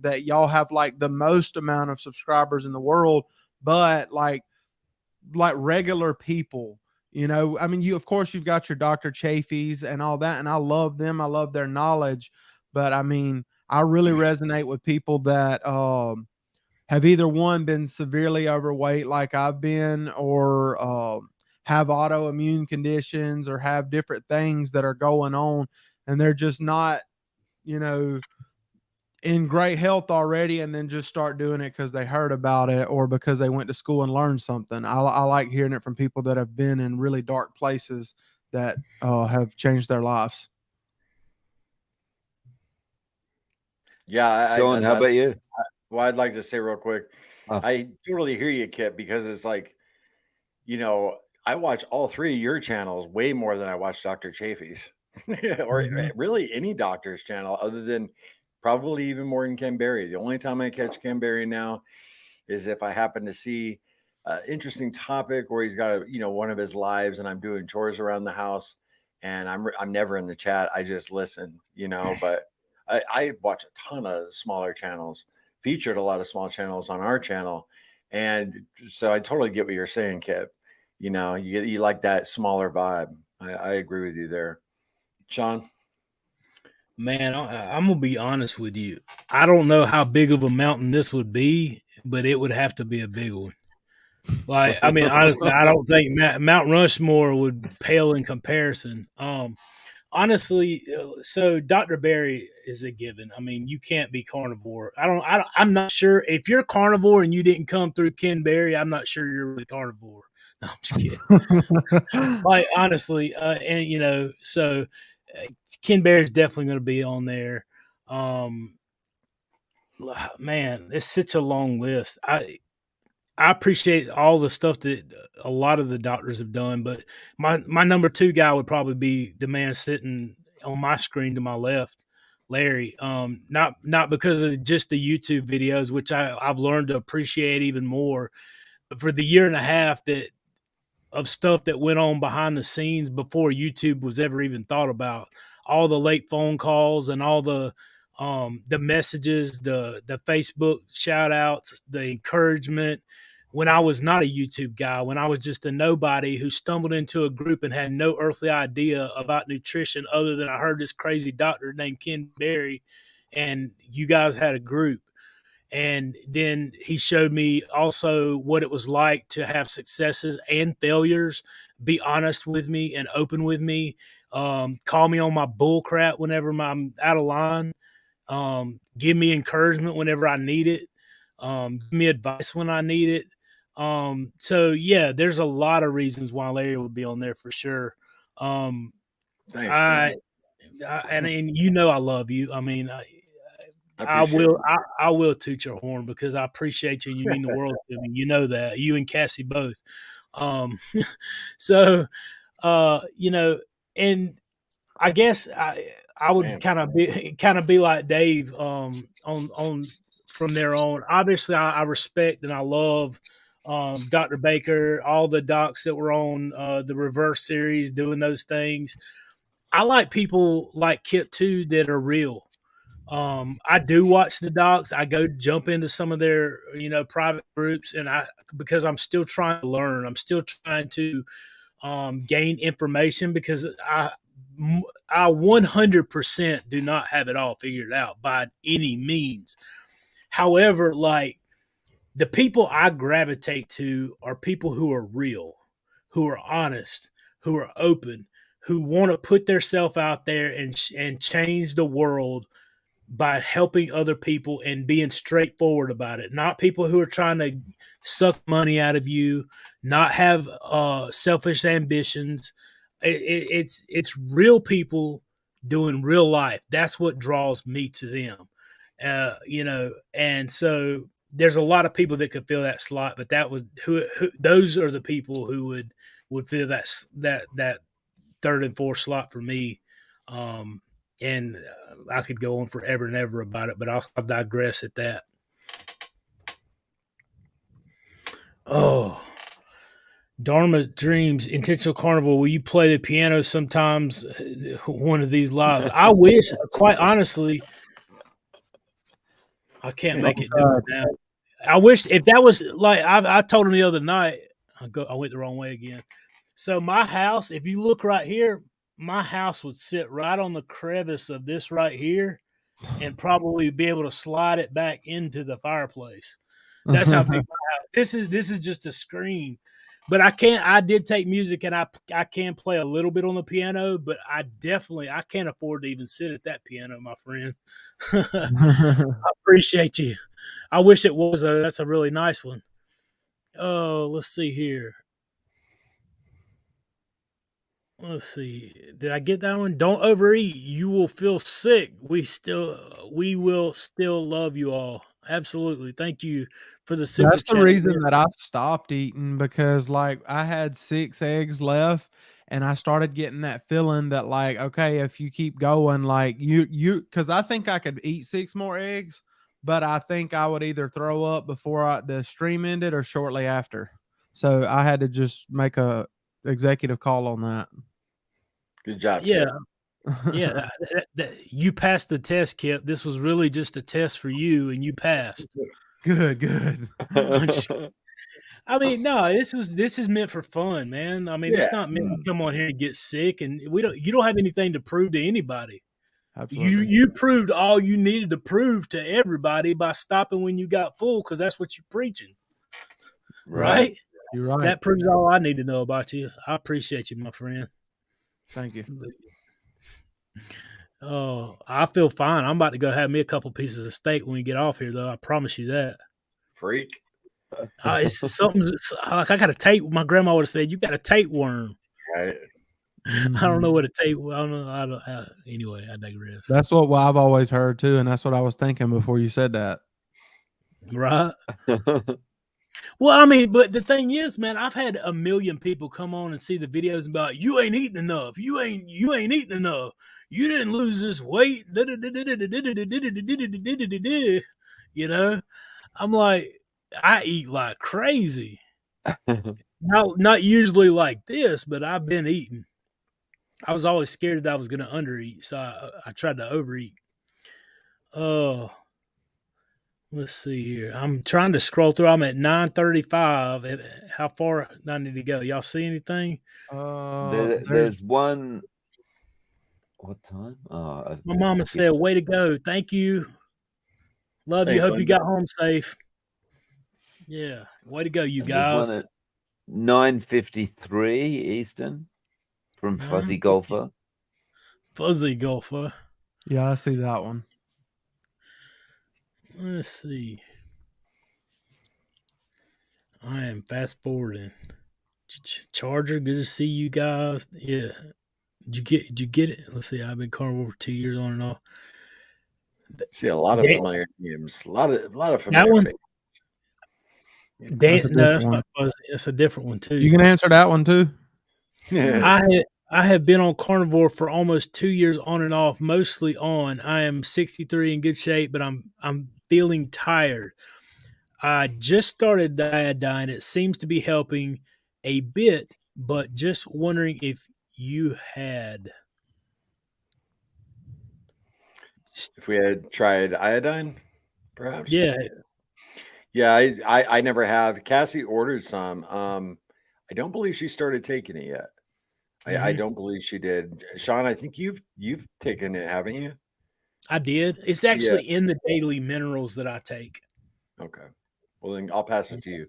that y'all have like the most amount of subscribers in the world, but like regular people, I mean, of course you've got your Dr. Chafees and all that, and I love them. I love their knowledge, but I mean, I really resonate with people that have either been severely overweight like I've been, or have autoimmune conditions, or have different things that are going on, and they're just not, in great health already, and then just start doing it because they heard about it or because they went to school and learned something. I like hearing it from people that have been in really dark places that have changed their lives. Yeah, Sean, how about you? Well, I'd like to say real quick, I totally hear you, Kip, because it's like, I watch all three of your channels way more than I watch Dr. Chafee's or really any doctor's channel, other than probably even more than Ken Berry. The only time I catch Ken Berry now is if I happen to see an interesting topic where he's got one of his lives, and I'm doing chores around the house, and I'm never in the chat. I just listen, but I watch a ton of smaller channels, featured a lot of small channels on our channel. And so I totally get what you're saying, Kip. You like that smaller vibe. I agree with you there. Sean? Man, I'm going to be honest with you. I don't know how big of a mountain this would be, but it would have to be a big one. Like, I mean, honestly, I don't think Mount Rushmore would pale in comparison. Honestly, so Dr. Barry is a given. I mean, you can't be carnivore. I'm not sure if you're carnivore and you didn't come through Ken Berry. I'm not sure you're really carnivore. No, I'm just kidding. Like, honestly, and so Ken Berry's definitely going to be on there. Man, it's such a long list. I appreciate all the stuff that a lot of the doctors have done, but my number two guy would probably be the man sitting on my screen to my left, Larry. Not because of just the YouTube videos, which I've learned to appreciate even more, but for the year and a half that stuff that went on behind the scenes before YouTube was ever even thought about. All the late phone calls and all the messages, the Facebook shout outs, the encouragement. When I was not a YouTube guy, when I was just a nobody who stumbled into a group and had no earthly idea about nutrition other than I heard this crazy doctor named Ken Berry, and you guys had a group. And then he showed me also what it was like to have successes and failures, be honest with me and open with me, call me on my bull crap whenever I'm out of line, give me encouragement whenever I need it, give me advice when I need it. So yeah, there's a lot of reasons why Larry would be on there for sure. Thanks, I and you know I love you. I mean, I appreciate will. it. I will toot your horn because I appreciate you and you mean the world to me. You know that. You and Cassie both. Um, so you know, and I guess I would Man. kind of be like Dave on from there on. Obviously, I respect and I love Dr. Baker, all the docs that were on the Reverse series doing those things. I like people like Kip too that are real. I do watch the docs. I go jump into some of their, private groups, and because I'm still trying to learn. I'm still trying to gain information because I 100% do not have it all figured out by any means. However, like the people I gravitate to are people who are real, who are honest, who are open, who want to put themselves out there and change the world by helping other people and being straightforward about it. Not people who are trying to suck money out of you, not have selfish ambitions. It's real people doing real life. That's what draws me to them. And so there's a lot of people that could fill that slot, but that was who those are the people who would fill that third and fourth slot for me. And I could go on forever and ever about it, but I'll digress at that. Oh, Dharma Dreams, Intentional Carnival. Will you play the piano sometimes? One of these lives. I wish, quite honestly, I can't make it do it now. I wish if that was like I told him the other night. I went the wrong way again. So my house, if you look right here, my house would sit right on the crevice of this right here, and probably be able to slide it back into the fireplace. That's how big my house. This is just a screen. But I did take music and I can play a little bit on the piano, but I can't afford to even sit at that piano, my friend. I appreciate you. I wish it was that's a really nice one. Oh, let's see here. Let's see. Did I get that one? Don't overeat. You will feel sick. We will still love you all. Absolutely. Thank you for the super That's the chat. reason that I stopped eating because, like, I had 6 eggs left, and I started getting that feeling that, like, okay, if you keep going, like, because I think I could eat 6 more eggs, but I think I would either throw up before the stream ended or shortly after. So I had to just make a executive call on that. Good job. Yeah. Kip. Yeah. You passed the test, Kip. This was really just a test for you, and you passed. Good. I mean, no, this is meant for fun, man. I mean, it's Yeah. not meant to come on here and get sick, and you don't have anything to prove to anybody. Absolutely. You proved all you needed to prove to everybody by stopping when you got full, because that's what you're preaching. Right? You're right. That proves all I need to know about you. I appreciate you, my friend. Thank you. Oh, I feel fine. I'm about to go have me a couple pieces of steak when we get off here, though. I promise you that. Freak. It's something like I got a tape. My grandma would have said, "You got a tapeworm." Right. I don't know what a tape. I don't know. Anyway, I digress. That's what I've always heard too, and that's what I was thinking before you said that. Right. Well, I mean, but the thing is, man, I've had a million people come on and see the videos about you ain't eating enough. You ain't eating enough. You didn't lose this weight. You know, I'm like, I eat like crazy. not usually like this, but I've been eating. I was always scared that I was going to undereat, so I tried to overeat. Oh, let's see here. I'm trying to scroll through. I'm at 9:35. How far do I need to go? Y'all see anything? There's one. What time? Oh, My it mama said, skipped. "Way to go! Thank you, love you. Thanks, Hope you Linda. got home safe." Yeah, way to go, you There's one guys. at 9:53 Eastern from Fuzzy Golfer. Fuzzy golfer. Yeah, I see that one. Let's see. I am fast forwarding. Charger, good to see you guys. Yeah. Did you get it? Let's see. I've been Carnivore for 2 years on and off. See a lot of Dan, familiar names, a lot of that familiar one? faces. That's a No, different it's one. not Fuzzy. It's a different one too. You can answer that one too. I have been on Carnivore for almost 2 years on and off, mostly on. I am 63 in good shape, but I'm feeling tired. I just started the iodine. It seems to be helping a bit, but just wondering if you had. If we had tried iodine, perhaps. Yeah. Yeah, I never have. Cassie ordered some. I don't believe she started taking it yet. I Mhm. don't believe she did. Sean, I think you've taken it, haven't you? I did. It's Yeah. actually in the daily minerals that I take. Okay. Well, then I'll pass it to you.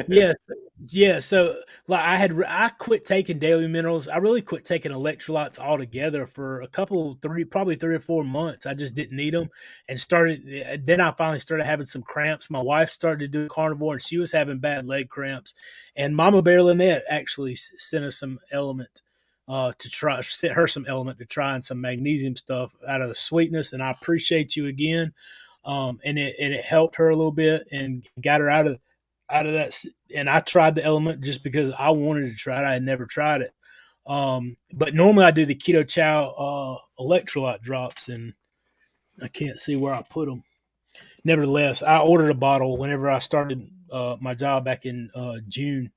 Yeah, yeah. So, like, I quit taking daily minerals. I really quit taking electrolytes altogether for a couple, probably 3 or 4 months. I just didn't need them, and started. Then I finally started having some cramps. My wife started to do carnivore, and she was having bad leg cramps. And Mama Bear Lynette actually sent us some element to try. Sent her some element to try and some magnesium stuff out of the sweetness. And I appreciate you again. And it helped her a little bit and got her out of that. And I tried the element just because I wanted to try it. I had never tried it. But normally I do the keto chow electrolyte drops, and I can't see where I put them. Nevertheless, I ordered a bottle whenever I started my job back in June.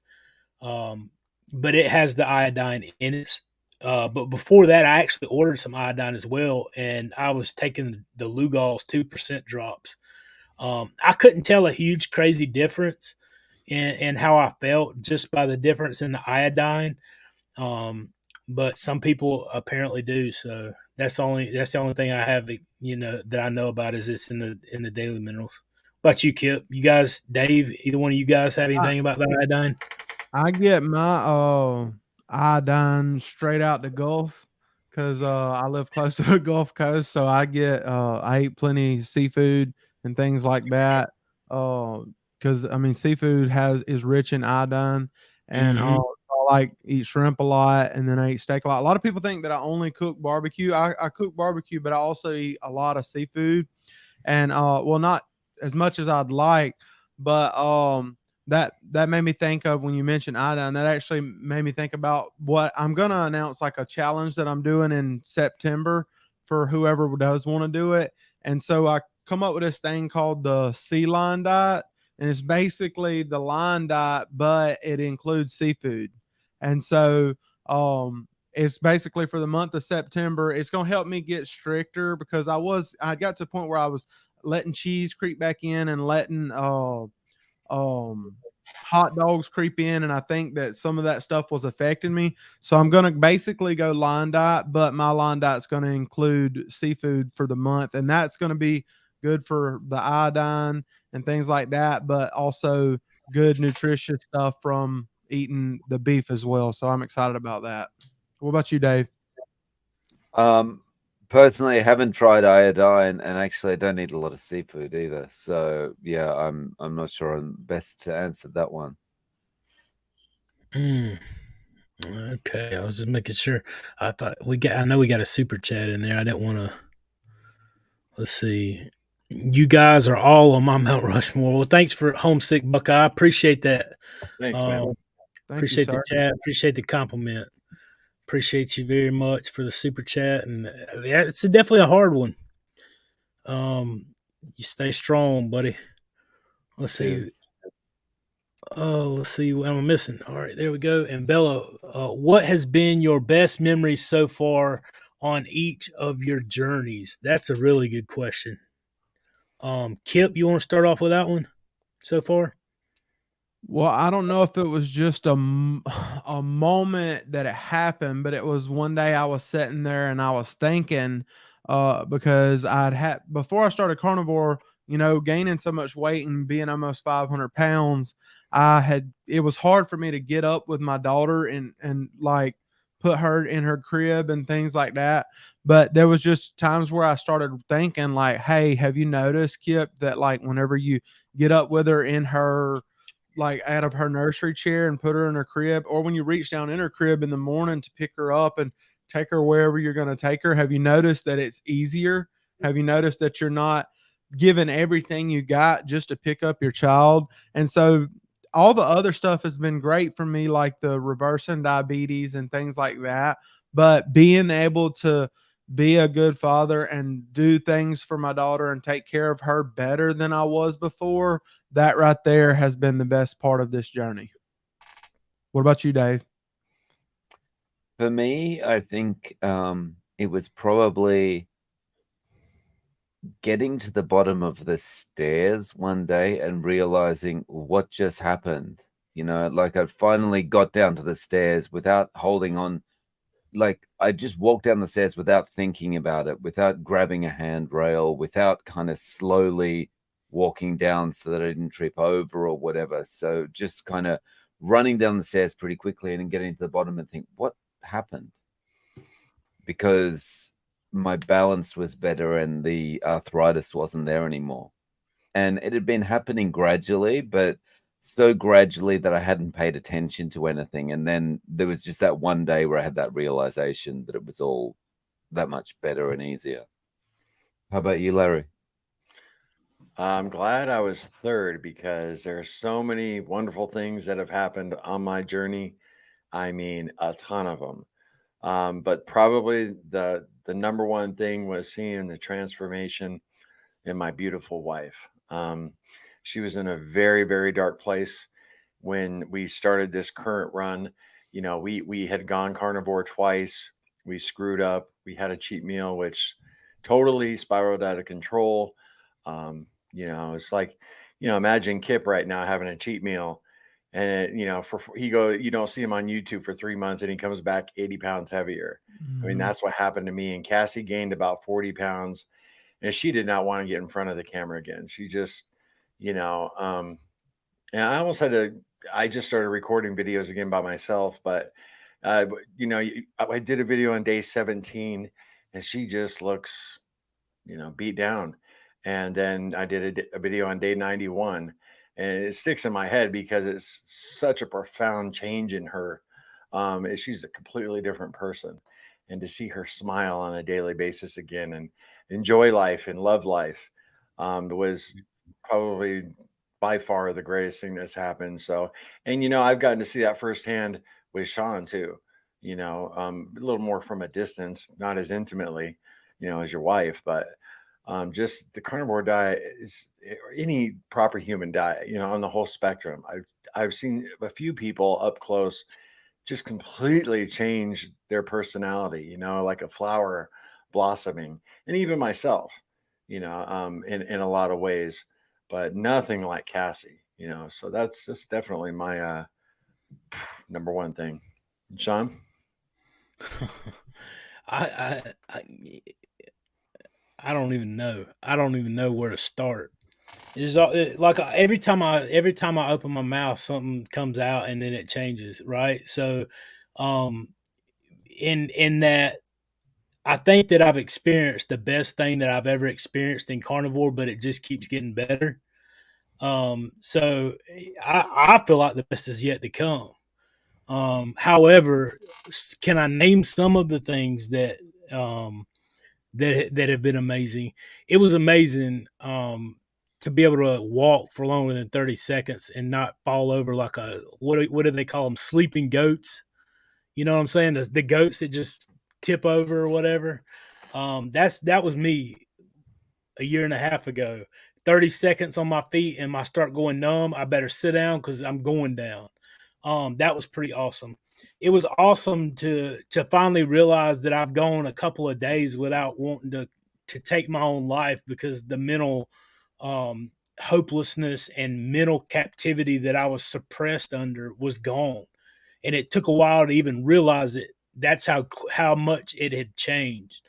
Um, but it has the iodine in it. But before that, I actually ordered some iodine as well, and I was taking the Lugol's 2% drops. I couldn't tell a huge, crazy difference in how I felt just by the difference in the iodine. Um, but some people apparently do. So that's the only thing I have, that I know about is it's in the daily minerals. But you, Kip, you guys, Dave, either one of you guys have I, anything about the iodine? I get my iodine straight out the Gulf because I live close to the Gulf Coast, so I eat plenty of seafood and things like that. Because I mean, seafood is rich in iodine, and Mm-hmm. I like eat shrimp a lot, and then I eat steak a lot. A lot of people think that I only cook barbecue. I cook barbecue, but I also eat a lot of seafood, and well, not as much as I'd like, but that made me think of when you mentioned iodine. That actually made me think about what I'm gonna announce, like a challenge that I'm doing in September for whoever does want to do it. And so I come up with this thing called the sea lion diet, and it's basically the lion diet, but it includes seafood. And so it's basically for the month of September. It's gonna help me get stricter because I got to the point where I was letting cheese creep back in and letting um hot dogs creep in, and I think that some of that stuff was affecting me. So I'm gonna basically go line diet, but my line diet's gonna include seafood for the month, and that's gonna be good for the iodine and things like that, but also good nutritious stuff from eating the beef as well. So I'm excited about that. What about you, Dave? Personally, I haven't tried iodine, and actually, I don't eat a lot of seafood either. So yeah, I'm not sure I'm best to answer that one. Mm. Okay, I was just making sure. I know we got a super chat in there. I didn't want to. Let's see. You guys are all on my Mount Rushmore. Well, thanks for homesick Buckeye. I appreciate that. Thanks, man. Um, Thank you, appreciate the sir. chat. Appreciate the compliment. Appreciate you very much for the super chat. And yeah, it's definitely a hard one. You stay strong, buddy. Let's see. Cheers. Oh, let's see what I'm missing. All right, there we go. And Bella, what has been your best memory so far on each of your journeys? That's a really good question. Kip, you want to start off with that one so far? Well, I don't know if it was just a moment that it happened, but it was one day I was sitting there and I was thinking, because I'd had before I started carnivore, gaining so much weight and being almost 500 pounds, it was hard for me to get up with my daughter and like put her in her crib and things like that. But there was just times where I started thinking like, hey, have you noticed, Kip, that like whenever you get up with her in her like out of her nursery chair and put her in her crib, or when you reach down in her crib in the morning to pick her up and take her wherever you're going to take her, have you noticed that it's easier? Have you noticed that you're not giving everything you got just to pick up your child? And so all the other stuff has been great for me, like the reversing diabetes and things like that. But being able to be a good father and do things for my daughter and take care of her better than I was before, that right there has been the best part of this journey. What about you, Dave? For me, I think it was probably getting to the bottom of the stairs one day and realizing what just happened. Like I finally got down to the stairs without holding on. Like I just walked down the stairs without thinking about it, without grabbing a handrail, without kind of slowly walking down so that I didn't trip over or whatever. So just kind of running down the stairs pretty quickly and then getting to the bottom and think, what happened? Because my balance was better and the arthritis wasn't there anymore. And it had been happening gradually, but so gradually that I hadn't paid attention to anything. And then there was just that one day where I had that realization that it was all that much better and easier. How about you, Larry? I'm glad I was third because there's so many wonderful things that have happened on my journey. I mean, a ton of them. But probably the number one thing was seeing the transformation in my beautiful wife. She was in a very, very dark place when we started this current run. We had gone carnivore twice. We screwed up. We had a cheat meal, which totally spiraled out of control. It's like, imagine Kip right now having a cheat meal, and you don't see him on YouTube for 3 months, and he comes back 80 pounds heavier. I mean, that's what happened to me. And Cassie gained about 40 pounds, and she did not want to get in front of the camera again. She just, you know, um, and I almost had to. I just started recording videos again by myself, but I did a video on day 17, and she just looks, beat down. And then I did a video on day 91, and it sticks in my head because it's such a profound change in her. She's a completely different person, and to see her smile on a daily basis again and enjoy life and love life was probably by far the greatest thing that's happened. So, and I've gotten to see that firsthand with Sean too. A little more from a distance, not as intimately, as your wife, but just the carnivore diet is or any proper human diet, on the whole spectrum. I've seen a few people up close just completely change their personality, like a flower blossoming, and even myself, in a lot of ways, but nothing like Cassie, So that's just definitely my number one thing. Sean. I, I I I don't even know. I don't even know where to start. Like every time I open my mouth, something comes out and then it changes, right? So, um, in that, I think that I've experienced the best thing that I've ever experienced in carnivore, but it just keeps getting better. So I feel like the best is yet to come. However, can I name some of the things um, that have been amazing? It was amazing to be able to walk for longer than 30 seconds and not fall over like what do they call them, sleeping goats? You know what I'm saying? The goats that just tip over or whatever. That was me a year and a half ago. 30 seconds on my feet and I start going numb, I better sit down because I'm going down. That was pretty awesome. It was awesome to finally realize that I've gone a couple of days without wanting to take my own life because the mental hopelessness and mental captivity that I was suppressed under was gone. And it took a while to even realize it. That's how much it had changed.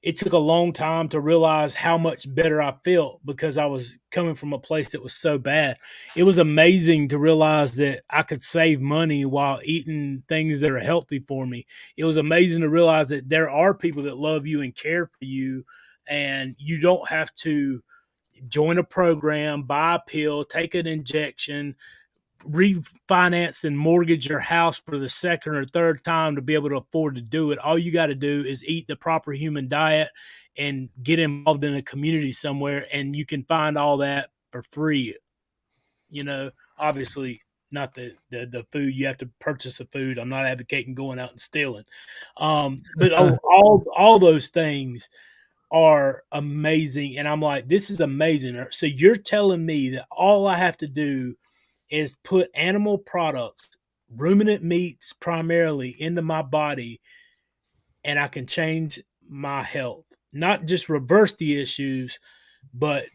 It took a long time to realize how much better I felt because I was coming from a place that was so bad. It was amazing to realize that I could save money while eating things that are healthy for me. It was amazing to realize that there are people that love you and care for you, and you don't have to join a program, buy a pill, take an injection, refinance and mortgage your house for the second or third time to be able to afford to do it. All you got to do is eat the proper human diet and get involved in a community somewhere, and you can find all that for free. Obviously not the food. You have to purchase the food. I'm not advocating going out and stealing. But all those things are amazing. And I'm like, this is amazing. So you're telling me that all I have to do is put animal products, ruminant meats primarily, into my body, and I can change my health. Not just reverse the issues, but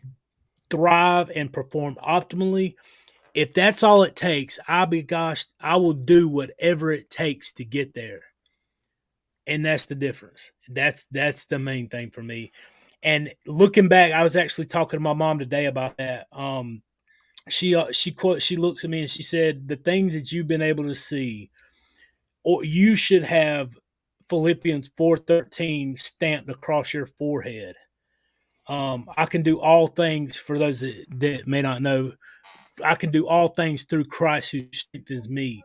thrive and perform optimally. If that's all it takes, I will do whatever it takes to get there. And that's the difference. That's the main thing for me. And looking back, I was actually talking to my mom today about that. She looks at me and she said, the things that you've been able to see, or you should have Philippians 4:13 stamped across your forehead. I can do all things, for those that may not know, I can do all things through Christ who strengthens me.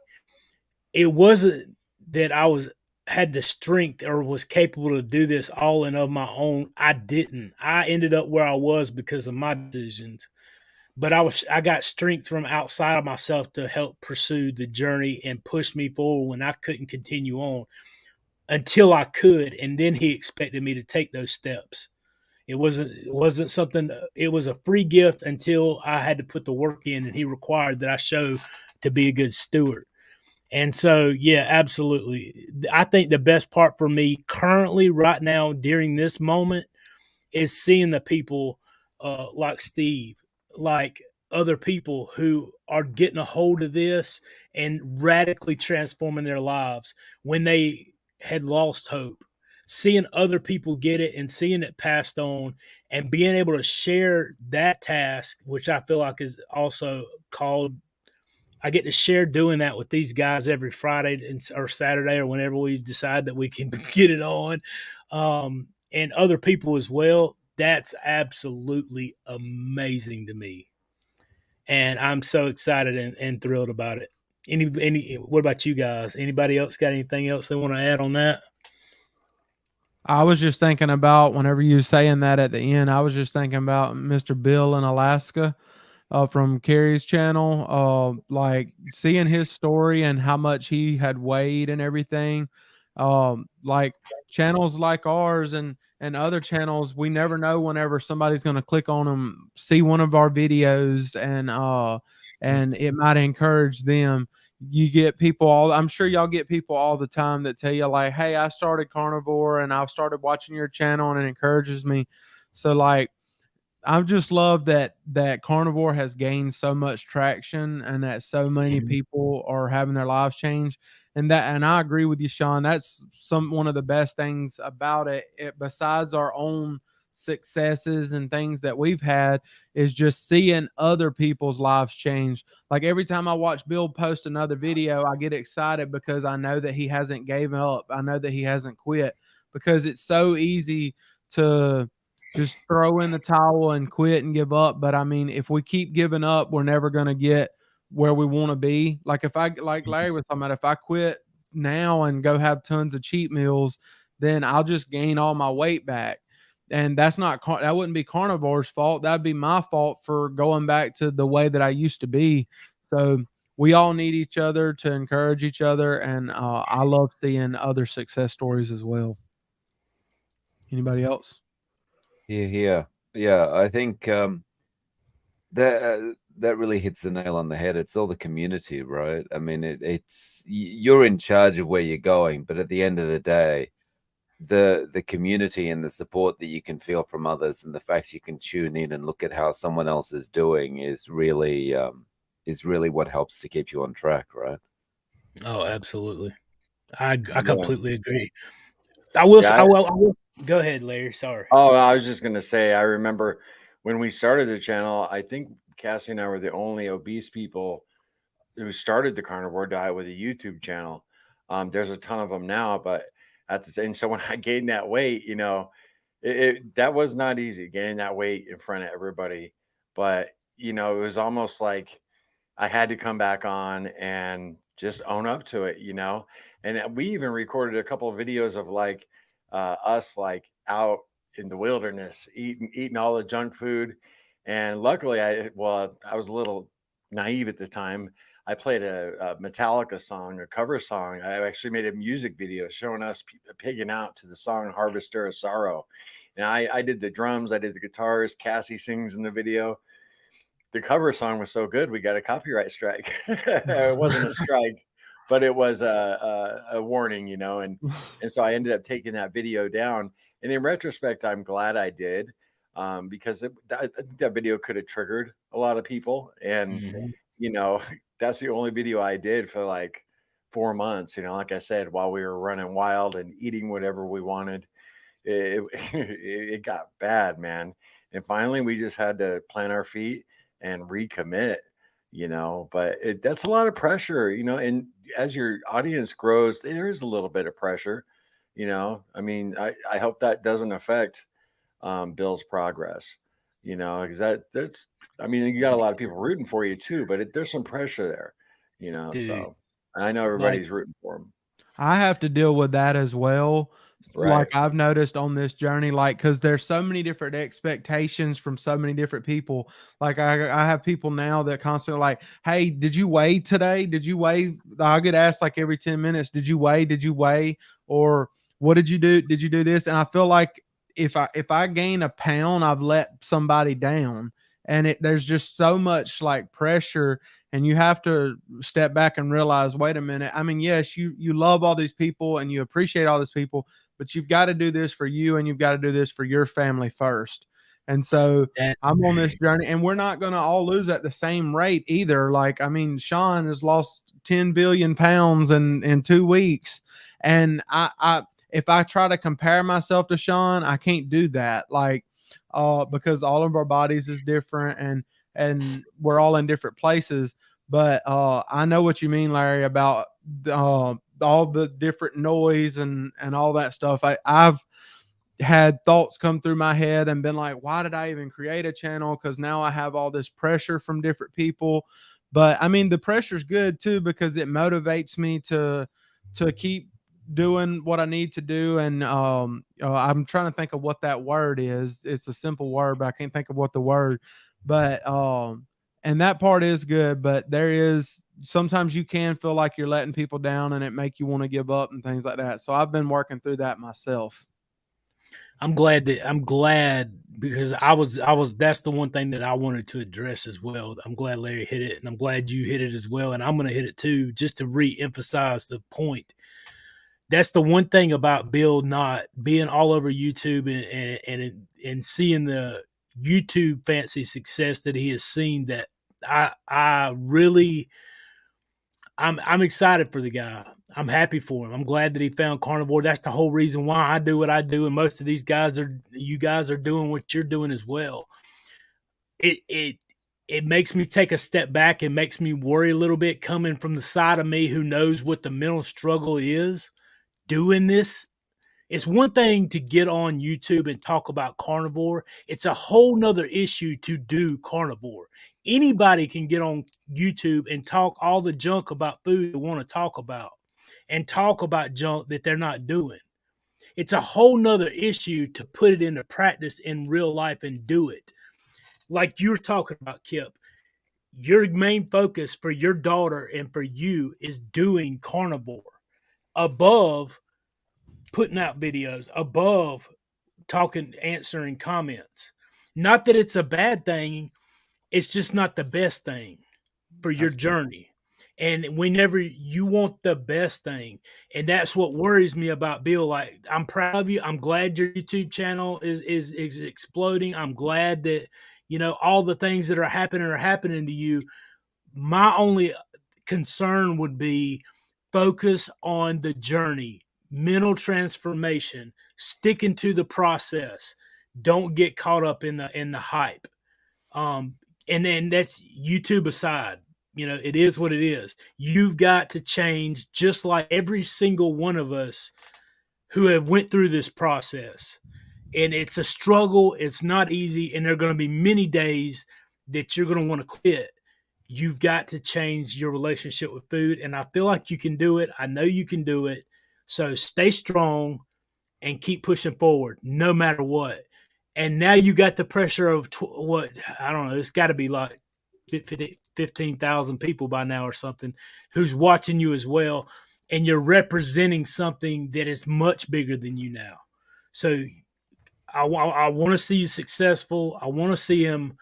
It wasn't that had the strength or was capable to do this all and of my own. I didn't. I ended up where I was because of my decisions. But I got strength from outside of myself to help pursue the journey and push me forward when I couldn't continue on until I could. And then he expected me to take those steps. It wasn't something, it was a free gift until I had to put the work in, and he required that I show to be a good steward. And so, yeah, absolutely. I think the best part for me currently right now during this moment is seeing the people like Steve, like other people who are getting a hold of this and radically transforming their lives when they had lost hope. Seeing other people get it and seeing it passed on and being able to share that task, which I feel like is also called, I get to share doing that with these guys every Friday or Saturday or whenever we decide that we can get it on. And other people as well. That's absolutely amazing to me. And I'm so excited and thrilled about it. What about you guys? Anybody else got anything else they want to add on that? I was just thinking about, whenever you were saying that at the end, I was just thinking about Mr. Bill in Alaska, from Carrie's channel, like seeing his story and how much he had weighed and everything. Like channels like ours and other channels, we never know whenever somebody's going to click on them, see one of our videos, and it might encourage them. You get people I'm sure y'all get people all the time that tell you, like, hey, I started Carnivore and I've started watching your channel and it encourages me. So like, I just love that Carnivore has gained so much traction and that so many people are having their lives change. And I agree with you, Sean. That's one of the best things about it, besides our own successes and things that we've had, is just seeing other people's lives change. Like every time I watch Bill post another video, I get excited because I know that he hasn't given up. I know that he hasn't quit, because it's so easy to just throw in the towel and quit and give up. But I mean, if we keep giving up, we're never going to get where we want to be. Like like Larry was talking about, if I quit now and go have tons of cheat meals, then I'll just gain all my weight back. And that wouldn't be Carnivore's fault. That'd be my fault for going back to the way that I used to be. So we all need each other to encourage each other. And I love seeing other success stories as well. Anybody else? Yeah. Yeah, I think that really hits the nail on the head. It's all the community, right? I mean, you're in charge of where you're going, but at the end of the day, the community and the support that you can feel from others, and the fact you can tune in and look at how someone else is doing is really what helps to keep you on track, right? Oh, absolutely. I Yeah. completely agree. I will. Yeah. I will. Go ahead, Larry. Sorry. Oh, I was just gonna say, I remember when we started the channel, I think Cassie and I were the only obese people who started the carnivore diet with a YouTube channel. There's a ton of them now, but and so when I gained that weight, that was not easy gaining that weight in front of everybody. But it was almost like I had to come back on and just own up to it. And we even recorded a couple of videos of like us like out in the wilderness eating all the junk food. And luckily, I was a little naive at the time. I played a Metallica song, a cover song. I actually made a music video showing us pigging out to the song "Harvester of Sorrow." And I did the drums, I did the guitars. Cassie sings in the video. The cover song was so good, we got a copyright strike. It wasn't a strike, but it was a warning. And so I ended up taking that video down. And in retrospect, I'm glad I did, because I think that video could have triggered a lot of people. And Mhm. you know, that's the only video I did for like 4 months. Like I said, while we were running wild and eating whatever we wanted, it it got bad, man. And finally, we just had to plant our feet and recommit. But that's a lot of pressure. And as your audience grows, there is a little bit of pressure. I mean, I hope that doesn't affect Bill's progress, because that's, I mean, you got a lot of people rooting for you too, but there's some pressure there. Dude, So I know like everybody's rooting for him. I have to deal with that as well. Like Right. I've noticed on this journey, like because there's so many different expectations from so many different people. Like I have people now that constantly like, "Hey, did you weigh today? Did you weigh?" I get asked like every 10 minutes, "Did you weigh? Did you weigh?" Or "What did you do? Did you do this?" And I feel like if I gain a pound, I've let somebody down, and there's just so much like pressure, and you have to step back and realize, wait a minute. I mean, yes, you love all these people and you appreciate all these people, but you've got to do this for you and you've got to do this for your family first. And so that. I'm on this journey, and we're not going to all lose at the same rate either. Like, I mean, Sean has lost 10 billion pounds in 2 weeks, and I if I try to compare myself to Sean, I can't do that. Like, because all of our bodies is different, and we're all in different places. But I know what you mean, Larry, about all the different noise and all that stuff. I've had thoughts come through my head and been like, why did I even create a channel? Because now I have all this pressure from different people. But I mean, the pressure's good too, because it motivates me to keep doing what I need to do. And I'm trying to think of what that word is. It's a simple word, but I can't think of what the word. But and that part is good, but there is sometimes you can feel like you're letting people down, and it make you want to give up and things like that. So I've been working through that myself. I'm glad because I was that's the one thing that I wanted to address as well. I'm glad Larry hit it, and I'm glad you hit it as well, and I'm going to hit it too, just to re-emphasize the point. That's the one thing about Bill not being all over YouTube and seeing the YouTube fancy success that he has seen, that I really I'm excited for the guy. I'm happy for him. I'm glad that he found carnivore. That's the whole reason why I do what I do, and most of you guys are doing what you're doing as well. It makes me take a step back. It makes me worry a little bit, coming from the side of me who knows what the mental struggle is doing this. It's one thing to get on YouTube and talk about carnivore. It's a whole nother issue to do carnivore. Anybody can get on YouTube and talk all the junk about food they want to talk about, and talk about junk that they're not doing. It's a whole nother issue to put it into practice in real life and do it. Like you're talking about, Kip, your main focus for your daughter and for you is doing carnivore above putting out videos, above talking, answering comments. Not that it's a bad thing, it's just not the best thing for your journey. And whenever you want the best thing, and that's what worries me about Bill. Like, I'm proud of you. I'm glad your YouTube channel is exploding. I'm glad that all the things that are happening to you. My only concern would be focus on the journey, mental transformation, sticking to the process. Don't get caught up in the hype. Um, and then that's YouTube aside. It is what it is. You've got to change, just like every single one of us who have went through this process. And it's a struggle. It's not easy. And there are going to be many days that you're going to want to quit. You've got to change your relationship with food. And I feel like you can do it. I know you can do it. So stay strong and keep pushing forward no matter what. And now you got the pressure of what, I don't know, it's got to be like 15,000 people by now or something who's watching you as well. And you're representing something that is much bigger than you now. So I want to see you successful. I want to see him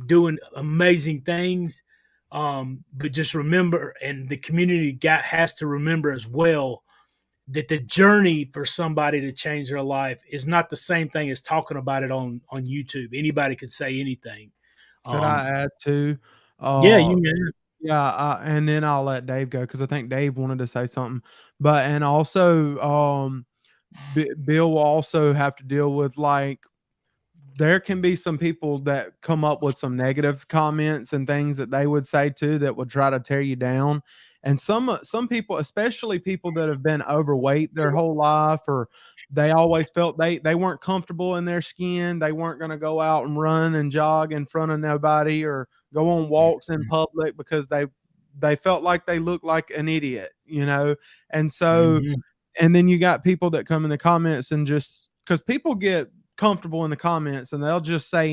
doing amazing things. But just remember, and the community has to remember as well, that the journey for somebody to change their life is not the same thing as talking about it on YouTube. Anybody could say anything. Could I add to? Yeah, you can. Yeah, and then I'll let Dave go because I think Dave wanted to say something. But and also, Bill will also have to deal with, like, there can be some people that come up with some negative comments and things that they would say too that would try to tear you down. And some people, especially people that have been overweight their whole life, or they always felt they weren't comfortable in their skin, they weren't going to go out and run and jog in front of nobody or go on walks in public because they felt like they looked like an idiot, And so, and then you got people that come in the comments and just because people get comfortable in the comments and they'll just say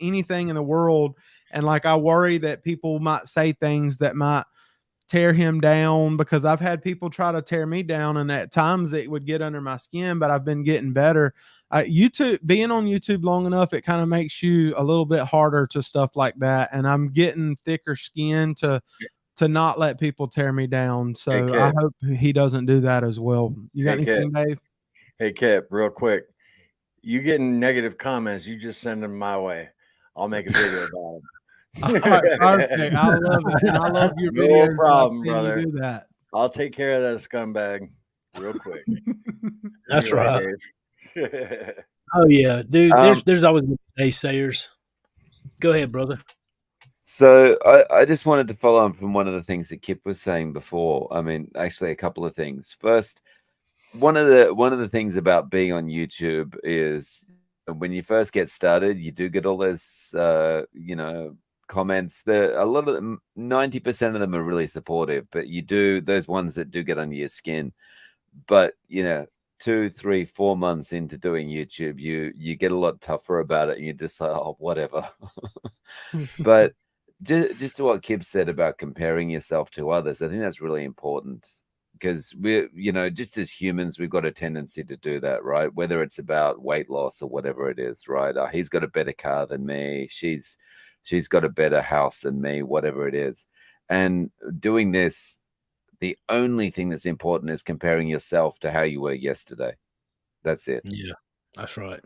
anything in the world. And like, I worry that people might say things that might tear him down, because I've had people try to tear me down, and at times it would get under my skin, but I've been getting better. YouTube, being on YouTube long enough, it kind of makes you a little bit harder to stuff like that. And I'm getting thicker skin to not let people tear me down. So I hope he doesn't do that as well. You got anything, Dave? Hey, Kip, real quick. You getting negative comments, you just send them my way. I'll make a video about them. All right, perfect. I love it. And I love your No videos. problem, brother. You do that. I'll take care of that scumbag real quick. That's right. Dave. Oh yeah, dude. There's always naysayers. Go ahead, brother. So I just wanted to follow on from one of the things that Kip was saying before. I mean, actually, a couple of things. First, one of the things about being on YouTube is when you first get started, you do get all those comments. A lot of them, 90% of them are really supportive, but you do those ones that do get under your skin. But 2, 3, 4 months into doing YouTube, you get a lot tougher about it, and you just like, oh, whatever. But just to what Kip said about comparing yourself to others, I think that's really important, because we're, just as humans, we've got a tendency to do that, right? Whether it's about weight loss or whatever it is, right? He's got a better car than me. She's got a better house than me, whatever it is. And doing this, the only thing that's important is comparing yourself to how you were yesterday. That's it. Yeah, that's right.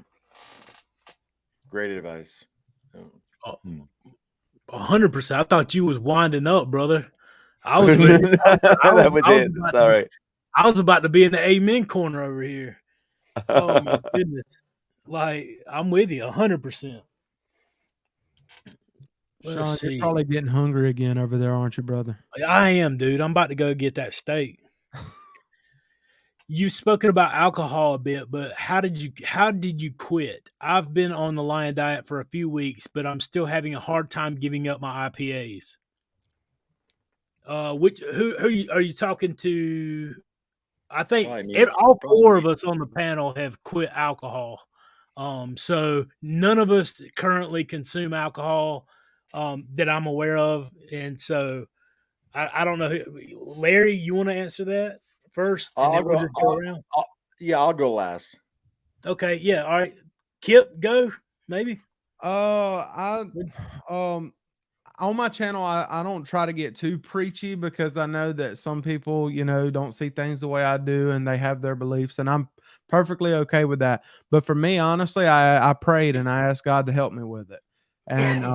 Great advice. 100%. I thought you was winding up, brother. I was ready. Sorry. I was about to be in the amen corner over here. Oh my goodness. Like, I'm with you 100%. Sean, you're probably getting hungry again over there, aren't you, brother? I am, dude. I'm about to go get that steak. You've spoken about alcohol a bit, but how did you quit? I've been on the Lion diet for a few weeks, but I'm still having a hard time giving up my IPAs. Who are you talking to? I think all 4 of us on the panel have quit alcohol. So none of us currently consume alcohol that I'm aware of, and so I don't know. Larry, you want to answer that first, and then we'll just go around. I'll go last. Okay, yeah, all right. Kip, go maybe. I on my channel, I don't try to get too preachy because I know that some people, don't see things the way I do and they have their beliefs, and I'm perfectly okay with that. But for me, honestly, I prayed and I asked God to help me with it. And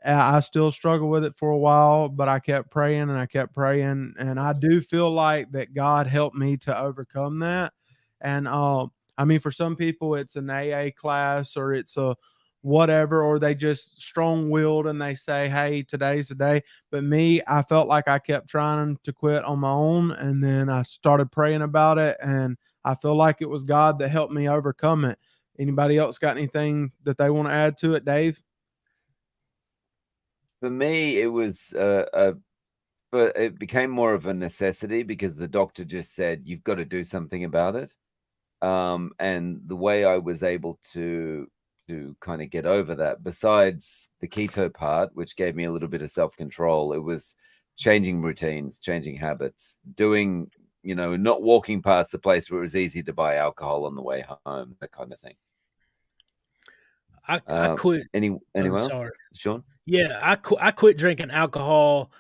I still struggle with it for a while, but I kept praying and I kept praying, and I do feel like that God helped me to overcome that. And I mean, for some people, it's an AA class or it's a whatever, or they just strong willed and they say, hey, today's the day. But me, I felt like I kept trying to quit on my own. And then I started praying about it. And I feel like it was God that helped me overcome it. Anybody else got anything that they want to add to it, Dave? For me, it was but it became more of a necessity because the doctor just said you've got to do something about it. And the way I was able to kind of get over that, besides the keto part, which gave me a little bit of self-control, it was changing routines, changing habits, doing, not walking past the place where it was easy to buy alcohol on the way home, that kind of thing. I quit. Anyone else? Sorry. Sean? Yeah, I quit drinking alcohol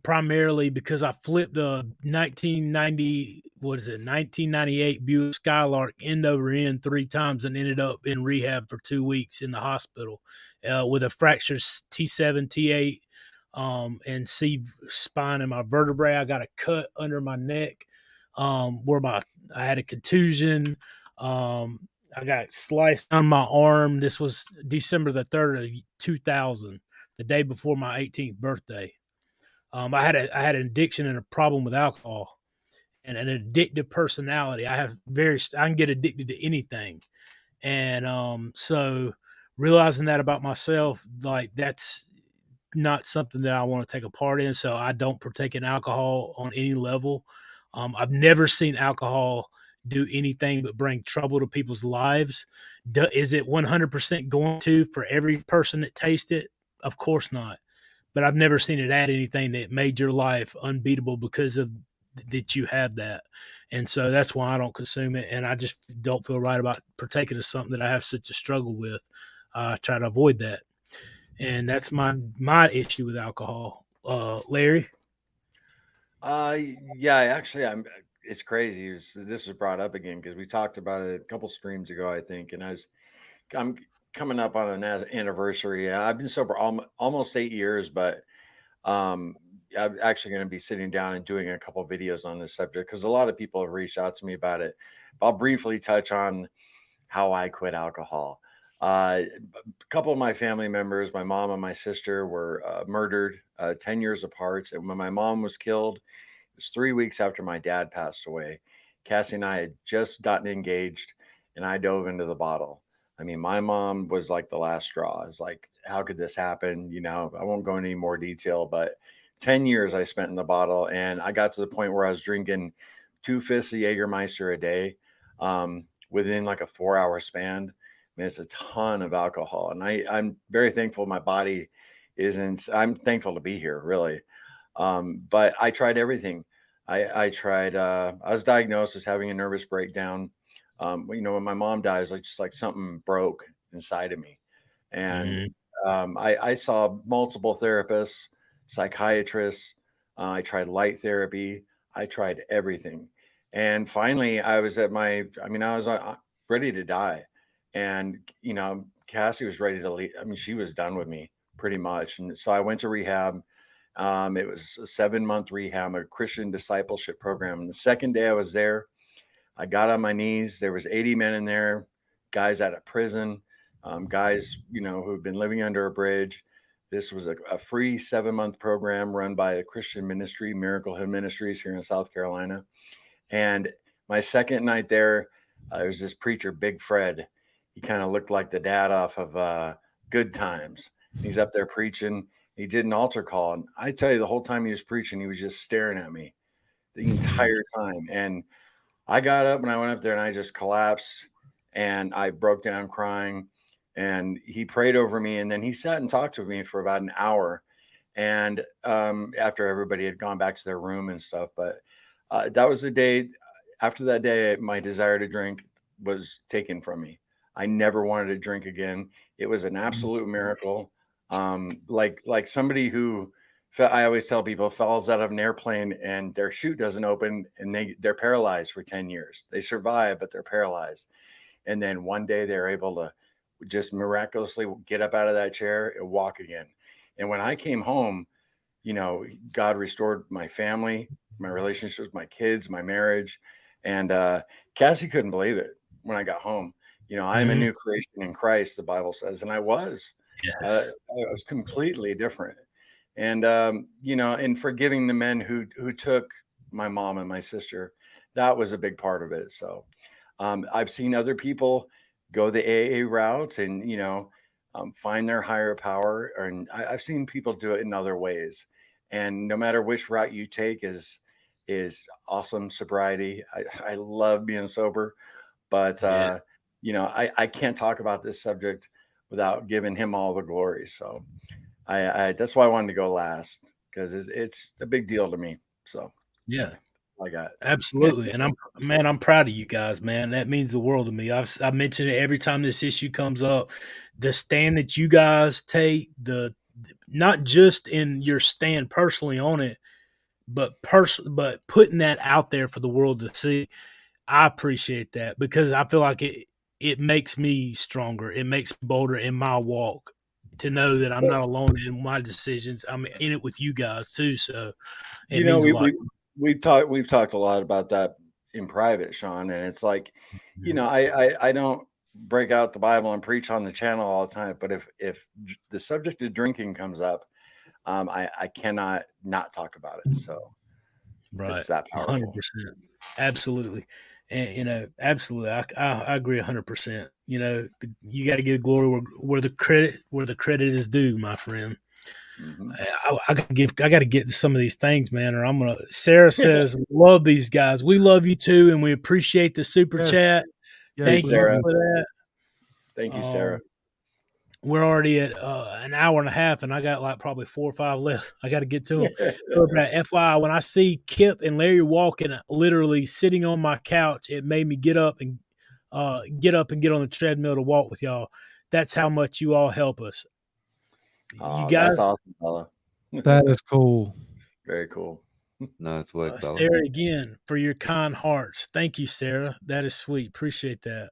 primarily because I flipped a 1998 Buick Skylark end over end 3 times and ended up in rehab for 2 weeks in the hospital with a fractured T7, T8, and C spine in my vertebrae. I got a cut under my neck where I had a contusion. I got sliced on my arm. This was December the 3rd of 2000, the day before my 18th birthday. I had an addiction and a problem with alcohol and an addictive personality. I can get addicted to anything. And so realizing that about myself, like that's not something that I want to take a part in. So I don't partake in alcohol on any level. I've never seen alcohol do anything but bring trouble to people's lives. Is it 100% going to for every person that tastes it? Of course not. But I've never seen it add anything that made your life unbeatable because of that you have that. And so that's why I don't consume it. And I just don't feel right about partaking of something that I have such a struggle with. I try to avoid that. And that's my issue with alcohol. Larry? Yeah, actually, it's crazy. This was brought up again because we talked about it a couple streams ago, I think, and I'm coming up on an anniversary. I've been sober almost 8 years, but um, I'm actually going to be sitting down and doing a couple videos on this subject because a lot of people have reached out to me about it. But I'll briefly touch on how I quit alcohol. A couple of my family members, my mom and my sister, were murdered 10 years apart. And when my mom was killed, it was 3 weeks after my dad passed away. Cassie and I had just gotten engaged, and I dove into the bottle. I mean, my mom was like the last straw. I was like, how could this happen? I won't go into any more detail, but 10 years I spent in the bottle, and I got to the point where I was drinking 2 5 of Jägermeister a day within like a 4 hour span. I mean, it's a ton of alcohol, and I'm very thankful my body isn't. I'm thankful to be here, really. But I tried everything. I tried. I was diagnosed as having a nervous breakdown. When my mom died, it was like just like something broke inside of me, and Mm-hmm. I saw multiple therapists, psychiatrists. I tried light therapy. I tried everything, and finally, I was at my. I mean, I was ready to die, and Cassie was ready to leave. I mean, she was done with me pretty much, and so I went to rehab. It was a 7 month rehab, a Christian discipleship program. And the second day I was there, I got on my knees. There was 80 men in there, guys out of prison, guys, who've been living under a bridge. This was a free 7 month program run by a Christian ministry, Miracle Hill Ministries here in South Carolina. And my second night there, there was this preacher, Big Fred. He kind of looked like the dad off of Good Times. He's up there preaching. He did an altar call. And I tell you, the whole time he was preaching, he was just staring at me the entire time. And I got up and I went up there and I just collapsed and I broke down crying. And he prayed over me. And then he sat and talked to me for about an hour. And after everybody had gone back to their room and stuff. But that was the day. After that day, my desire to drink was taken from me. I never wanted to drink again. It was an absolute miracle. Like somebody who I always tell people falls out of an airplane and their chute doesn't open and they're paralyzed for 10 years. They survive, but they're paralyzed. And then one day they're able to just miraculously get up out of that chair and walk again. And when I came home, you know, God restored my family, my relationships with my kids, my marriage. And Cassie couldn't believe it when I got home. You know, I am a new creation in Christ, the Bible says, and I was. I Yes. was completely different. And you know, and forgiving the men who took my mom and my sister, that was a big part of it. So I've seen other people go the AA route and, you know, find their higher power. And I've seen people do it in other ways. And no matter which route you take is awesome sobriety. I love being sober, but Yeah. you know, I can't talk about this subject without giving him all the glory. So I that's why I wanted to go last because it's a big deal to me. So Yeah. I got Absolutely. And I'm proud of you guys, man. That means the world to me. I mention it every time this issue comes up. The stand that you guys take, the not just in your stand personally on it, but putting that out there for the world to see. I appreciate that because I feel like it makes me stronger. It makes me bolder in my walk to know that I'm not alone in my decisions. I'm in it with you guys too, so it you know, means a lot. we've talked a lot about that in private, Sean, and it's like, you know, I don't break out the Bible and preach on the channel all the time, but if the subject of drinking comes up, I cannot not talk about it. So Right, it's that powerful. 100%, absolutely, and you know, absolutely, I agree 100%. You know, you got to give glory where the credit is due, my friend. Hmm. I got to get to some of these things, man, or I'm gonna. Sarah says, "Love these guys. We love you too, and we appreciate the super Yes, chat. yes, Thanks, Thank we you love Sarah. you. for that." Thank you, Sarah. Um, we're already at an hour and a half, and I got like probably 4 or 5 left. I got to get to them. So, FYI, when I see Kip and Larry walking, literally sitting on my couch, it made me get up and get on the treadmill to walk with y'all. That's how much you all help us. You Oh, that's guys, awesome, fella. That is cool. Very cool. Nice work, fella. Sarah, again for your kind hearts. Thank you, Sarah. That is sweet. Appreciate that.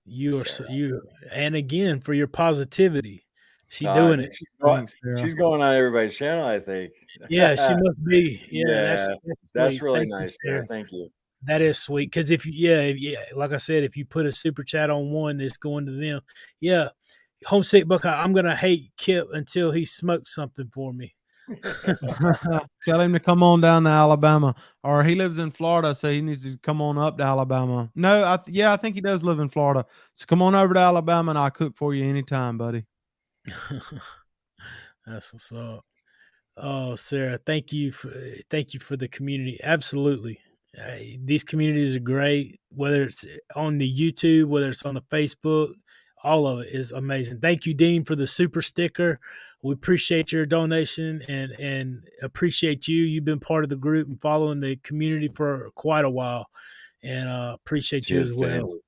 You are Sarah. and again for your positivity. She I doing think it. Thanks, Sarah. she's going on everybody's channel, I think. Yeah, she must be. Yeah, Yeah, that's that's sweet. really Thank you, nice, Sarah. Sarah. Thank you. That is sweet because yeah, like I said, if you put a super chat on one, it's going to them. Yeah, homesick Buckeye. I'm gonna hate Kip until he smokes something for me. Tell him to come on down to Alabama, or he lives in Florida, so he needs to come on up to Alabama. No, I think he does live in Florida. So come on over to Alabama, and I'll cook for you anytime, buddy. That's what's up. Oh, Sarah, thank you for the community. Absolutely, these communities are great. Whether it's on the YouTube, whether it's on the Facebook, all of it is amazing. Thank you, Dean, for the super sticker. We appreciate your donation and appreciate you. You've been part of the group and following the community for quite a while, and appreciate you as Cheers, well. Dean.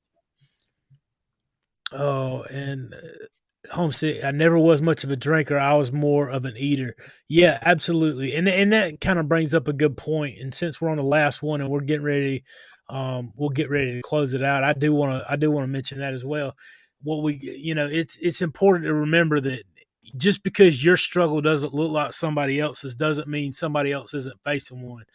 Oh, and homesick. I never was much of a drinker. I was more of an eater. Yeah, absolutely. And that kind of brings up a good point. And since we're on the last one and we're getting ready, we'll get ready to close it out. I do want to mention that as well. What we, you know, it's important to remember that just because your struggle doesn't look like somebody else's doesn't mean somebody else isn't facing one.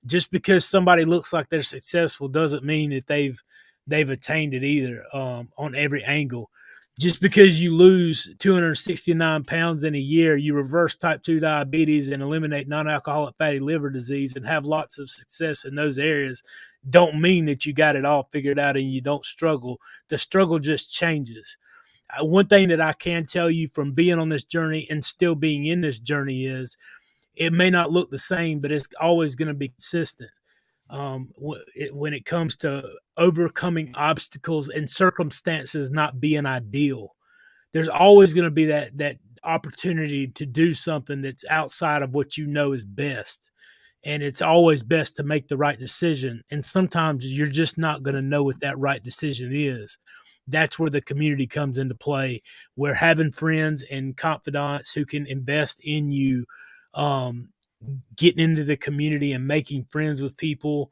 Just because somebody looks like they're successful doesn't mean that they've attained it either, on every angle. Just because you lose 269 pounds in a year, you reverse type 2 diabetes and eliminate non-alcoholic fatty liver disease and have lots of success in those areas, don't mean that you got it all figured out and you don't struggle. The struggle just changes. One thing that I can tell you from being on this journey and still being in this journey is it may not look the same, but it's always going to be consistent. When it comes to overcoming obstacles and circumstances not being ideal, there's always going to be that opportunity to do something that's outside of what you know is best. And it's always best to make the right decision. And sometimes you're just not going to know what that right decision is. that's where the community comes into play. We're having friends and confidants who can invest in you, um, getting into the community and making friends with people,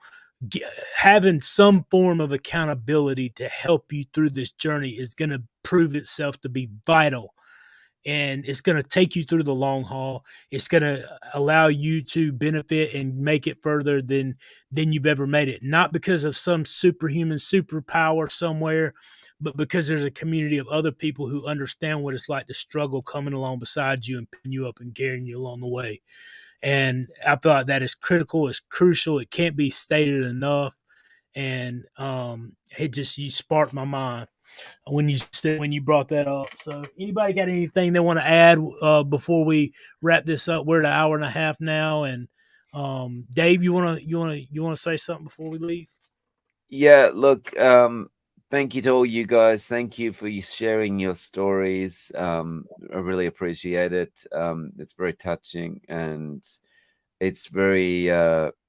having some form of accountability to help you through this journey is going to prove itself to be vital, and it's going to take you through the long haul. It's going to allow you to benefit and make it further than you've ever made it, not because of some superhuman superpower somewhere, but because there's a community of other people who understand what it's like to struggle, coming along beside you and picking you up and carrying you along the way. And I feel like that is critical, it's crucial, it can't be stated enough. And it just, you sparked my mind when you brought that up. So anybody got anything they want to add before we wrap this up? We're at an hour and a half now, and Dave, you wanna say something before we leave? Yeah, look, thank you to all you guys. Thank you for sharing your stories. I really appreciate it. It's very touching, and it's very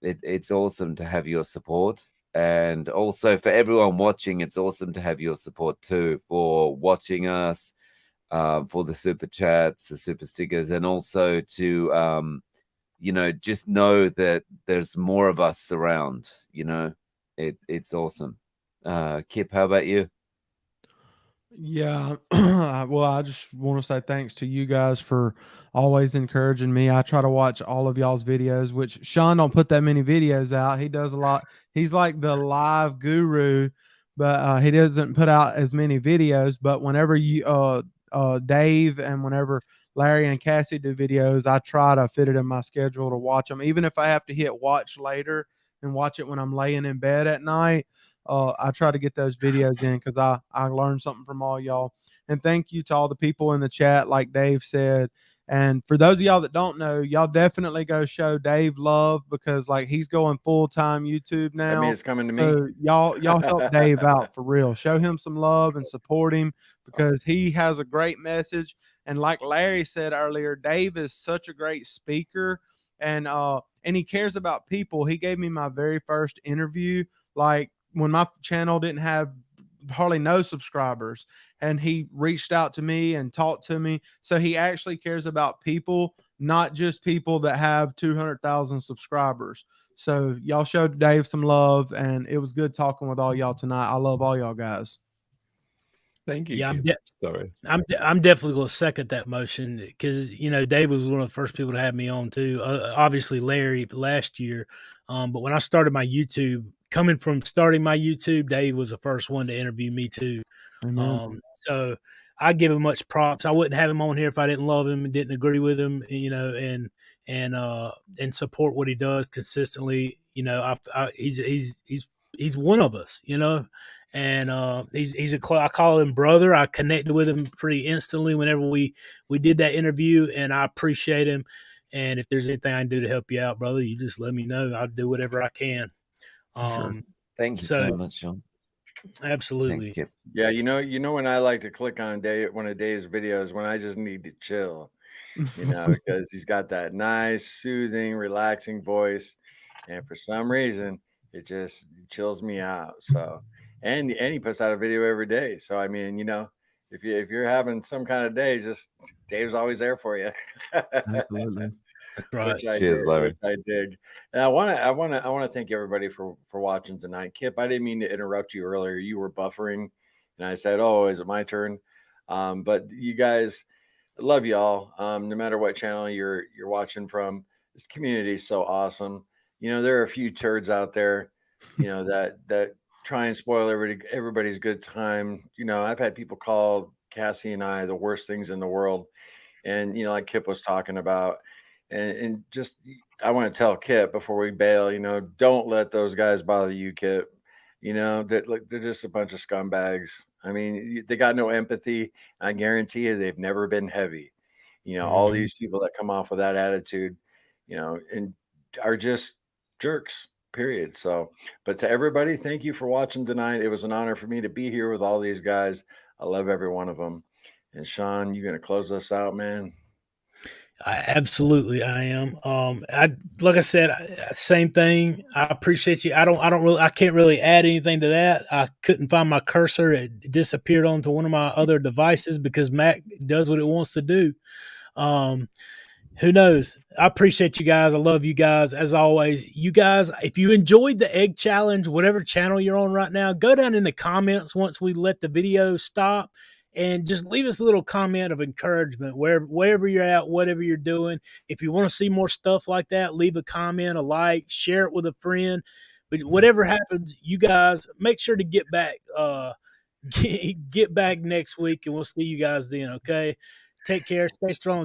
it's awesome to have your support. And also for everyone watching, it's awesome to have your support too, for watching us, for the super chats, the super stickers, and also to just know that there's more of us around. It's awesome. Kip, how about you? Yeah. Well, I just want to say thanks to you guys for always encouraging me. I try to watch all of y'all's videos, which Sean don't put that many videos out. He does a lot. He's like the live guru, but he doesn't put out as many videos. But whenever Dave and whenever Larry and Cassie do videos, I try to fit it in my schedule to watch them, even if I have to hit watch later and watch it when I'm laying in bed at night. I try to get those videos in because I learned something from all y'all. And thank you to all the people in the chat, like Dave said. And for those of y'all that don't know, y'all definitely go show Dave love, because like he's going full time YouTube I mean, now. it's coming to me. So y'all help Dave out for real. Show him some love and support him, because he has a great message. And like Larry said earlier, Dave is such a great speaker, and he cares about people. He gave me my very first interview, like when my channel didn't have hardly no subscribers, and he reached out to me and talked to me. So he actually cares about people, not just people that have 200,000 subscribers. So y'all showed Dave some love, and it was good talking with all y'all tonight. I love all y'all guys. Thank you. Yeah, Sorry. I'm definitely going to second that motion, because Dave was one of the first people to have me on too. Obviously Larry last year, but when I started my YouTube, coming from starting my YouTube, Dave was the first one to interview me too. Amen. So I give him much props. I wouldn't have him on here if I didn't love him and didn't agree with him, and support what he does consistently. He's one of us, and I call him brother. I connected with him pretty instantly whenever we did that interview, and I appreciate him. And if there's anything I can do to help you out, brother, you just let me know. I'll do whatever I can. Sure. Thank you so much, Sean. Absolutely. Thanks, Kip. Yeah, when I like to click on one of Dave's videos when I just need to chill, because he's got that nice, soothing, relaxing voice, and for some reason it just chills me out. So, and he puts out a video every day. So I mean, if you're having some kind of day, just Dave's always there for you. Absolutely. Right. Cheers, Larry. Which I dig. And I want to thank everybody for watching tonight. Kip, I didn't mean to interrupt you earlier. You were buffering, and I said, "Oh, is it my turn?" But you guys, I love y'all. No matter what channel you're watching from, this community is so awesome. There are a few turds out there, that try and spoil everybody's good time. I've had people call Cassie and I the worst things in the world, and like Kip was talking about, and just I want to tell Kip before we bail, don't let those guys bother you, Kip. They're just a bunch of scumbags. I mean, they got no empathy. I guarantee you, they've never been heavy. All these people that come off with that attitude, and are just jerks. Period. So, but to everybody, thank you for watching tonight. It was an honor for me to be here with all these guys. I love every one of them. And Sean, you gonna close us out, man? Absolutely, I am. Like I said, same thing. I appreciate you. I can't really add anything to that. I couldn't find my cursor. It disappeared onto one of my other devices because Mac does what it wants to do. Um, who knows? I appreciate you guys. I love you guys as always. You guys, if you enjoyed the egg challenge, whatever channel you're on right now, go down in the comments once we let the video stop and just leave us a little comment of encouragement wherever you're at, whatever you're doing. If you want to see more stuff like that, leave a comment, a like, share it with a friend. But whatever happens, you guys make sure to get back get back next week and we'll see you guys then, okay? Take care, stay strong.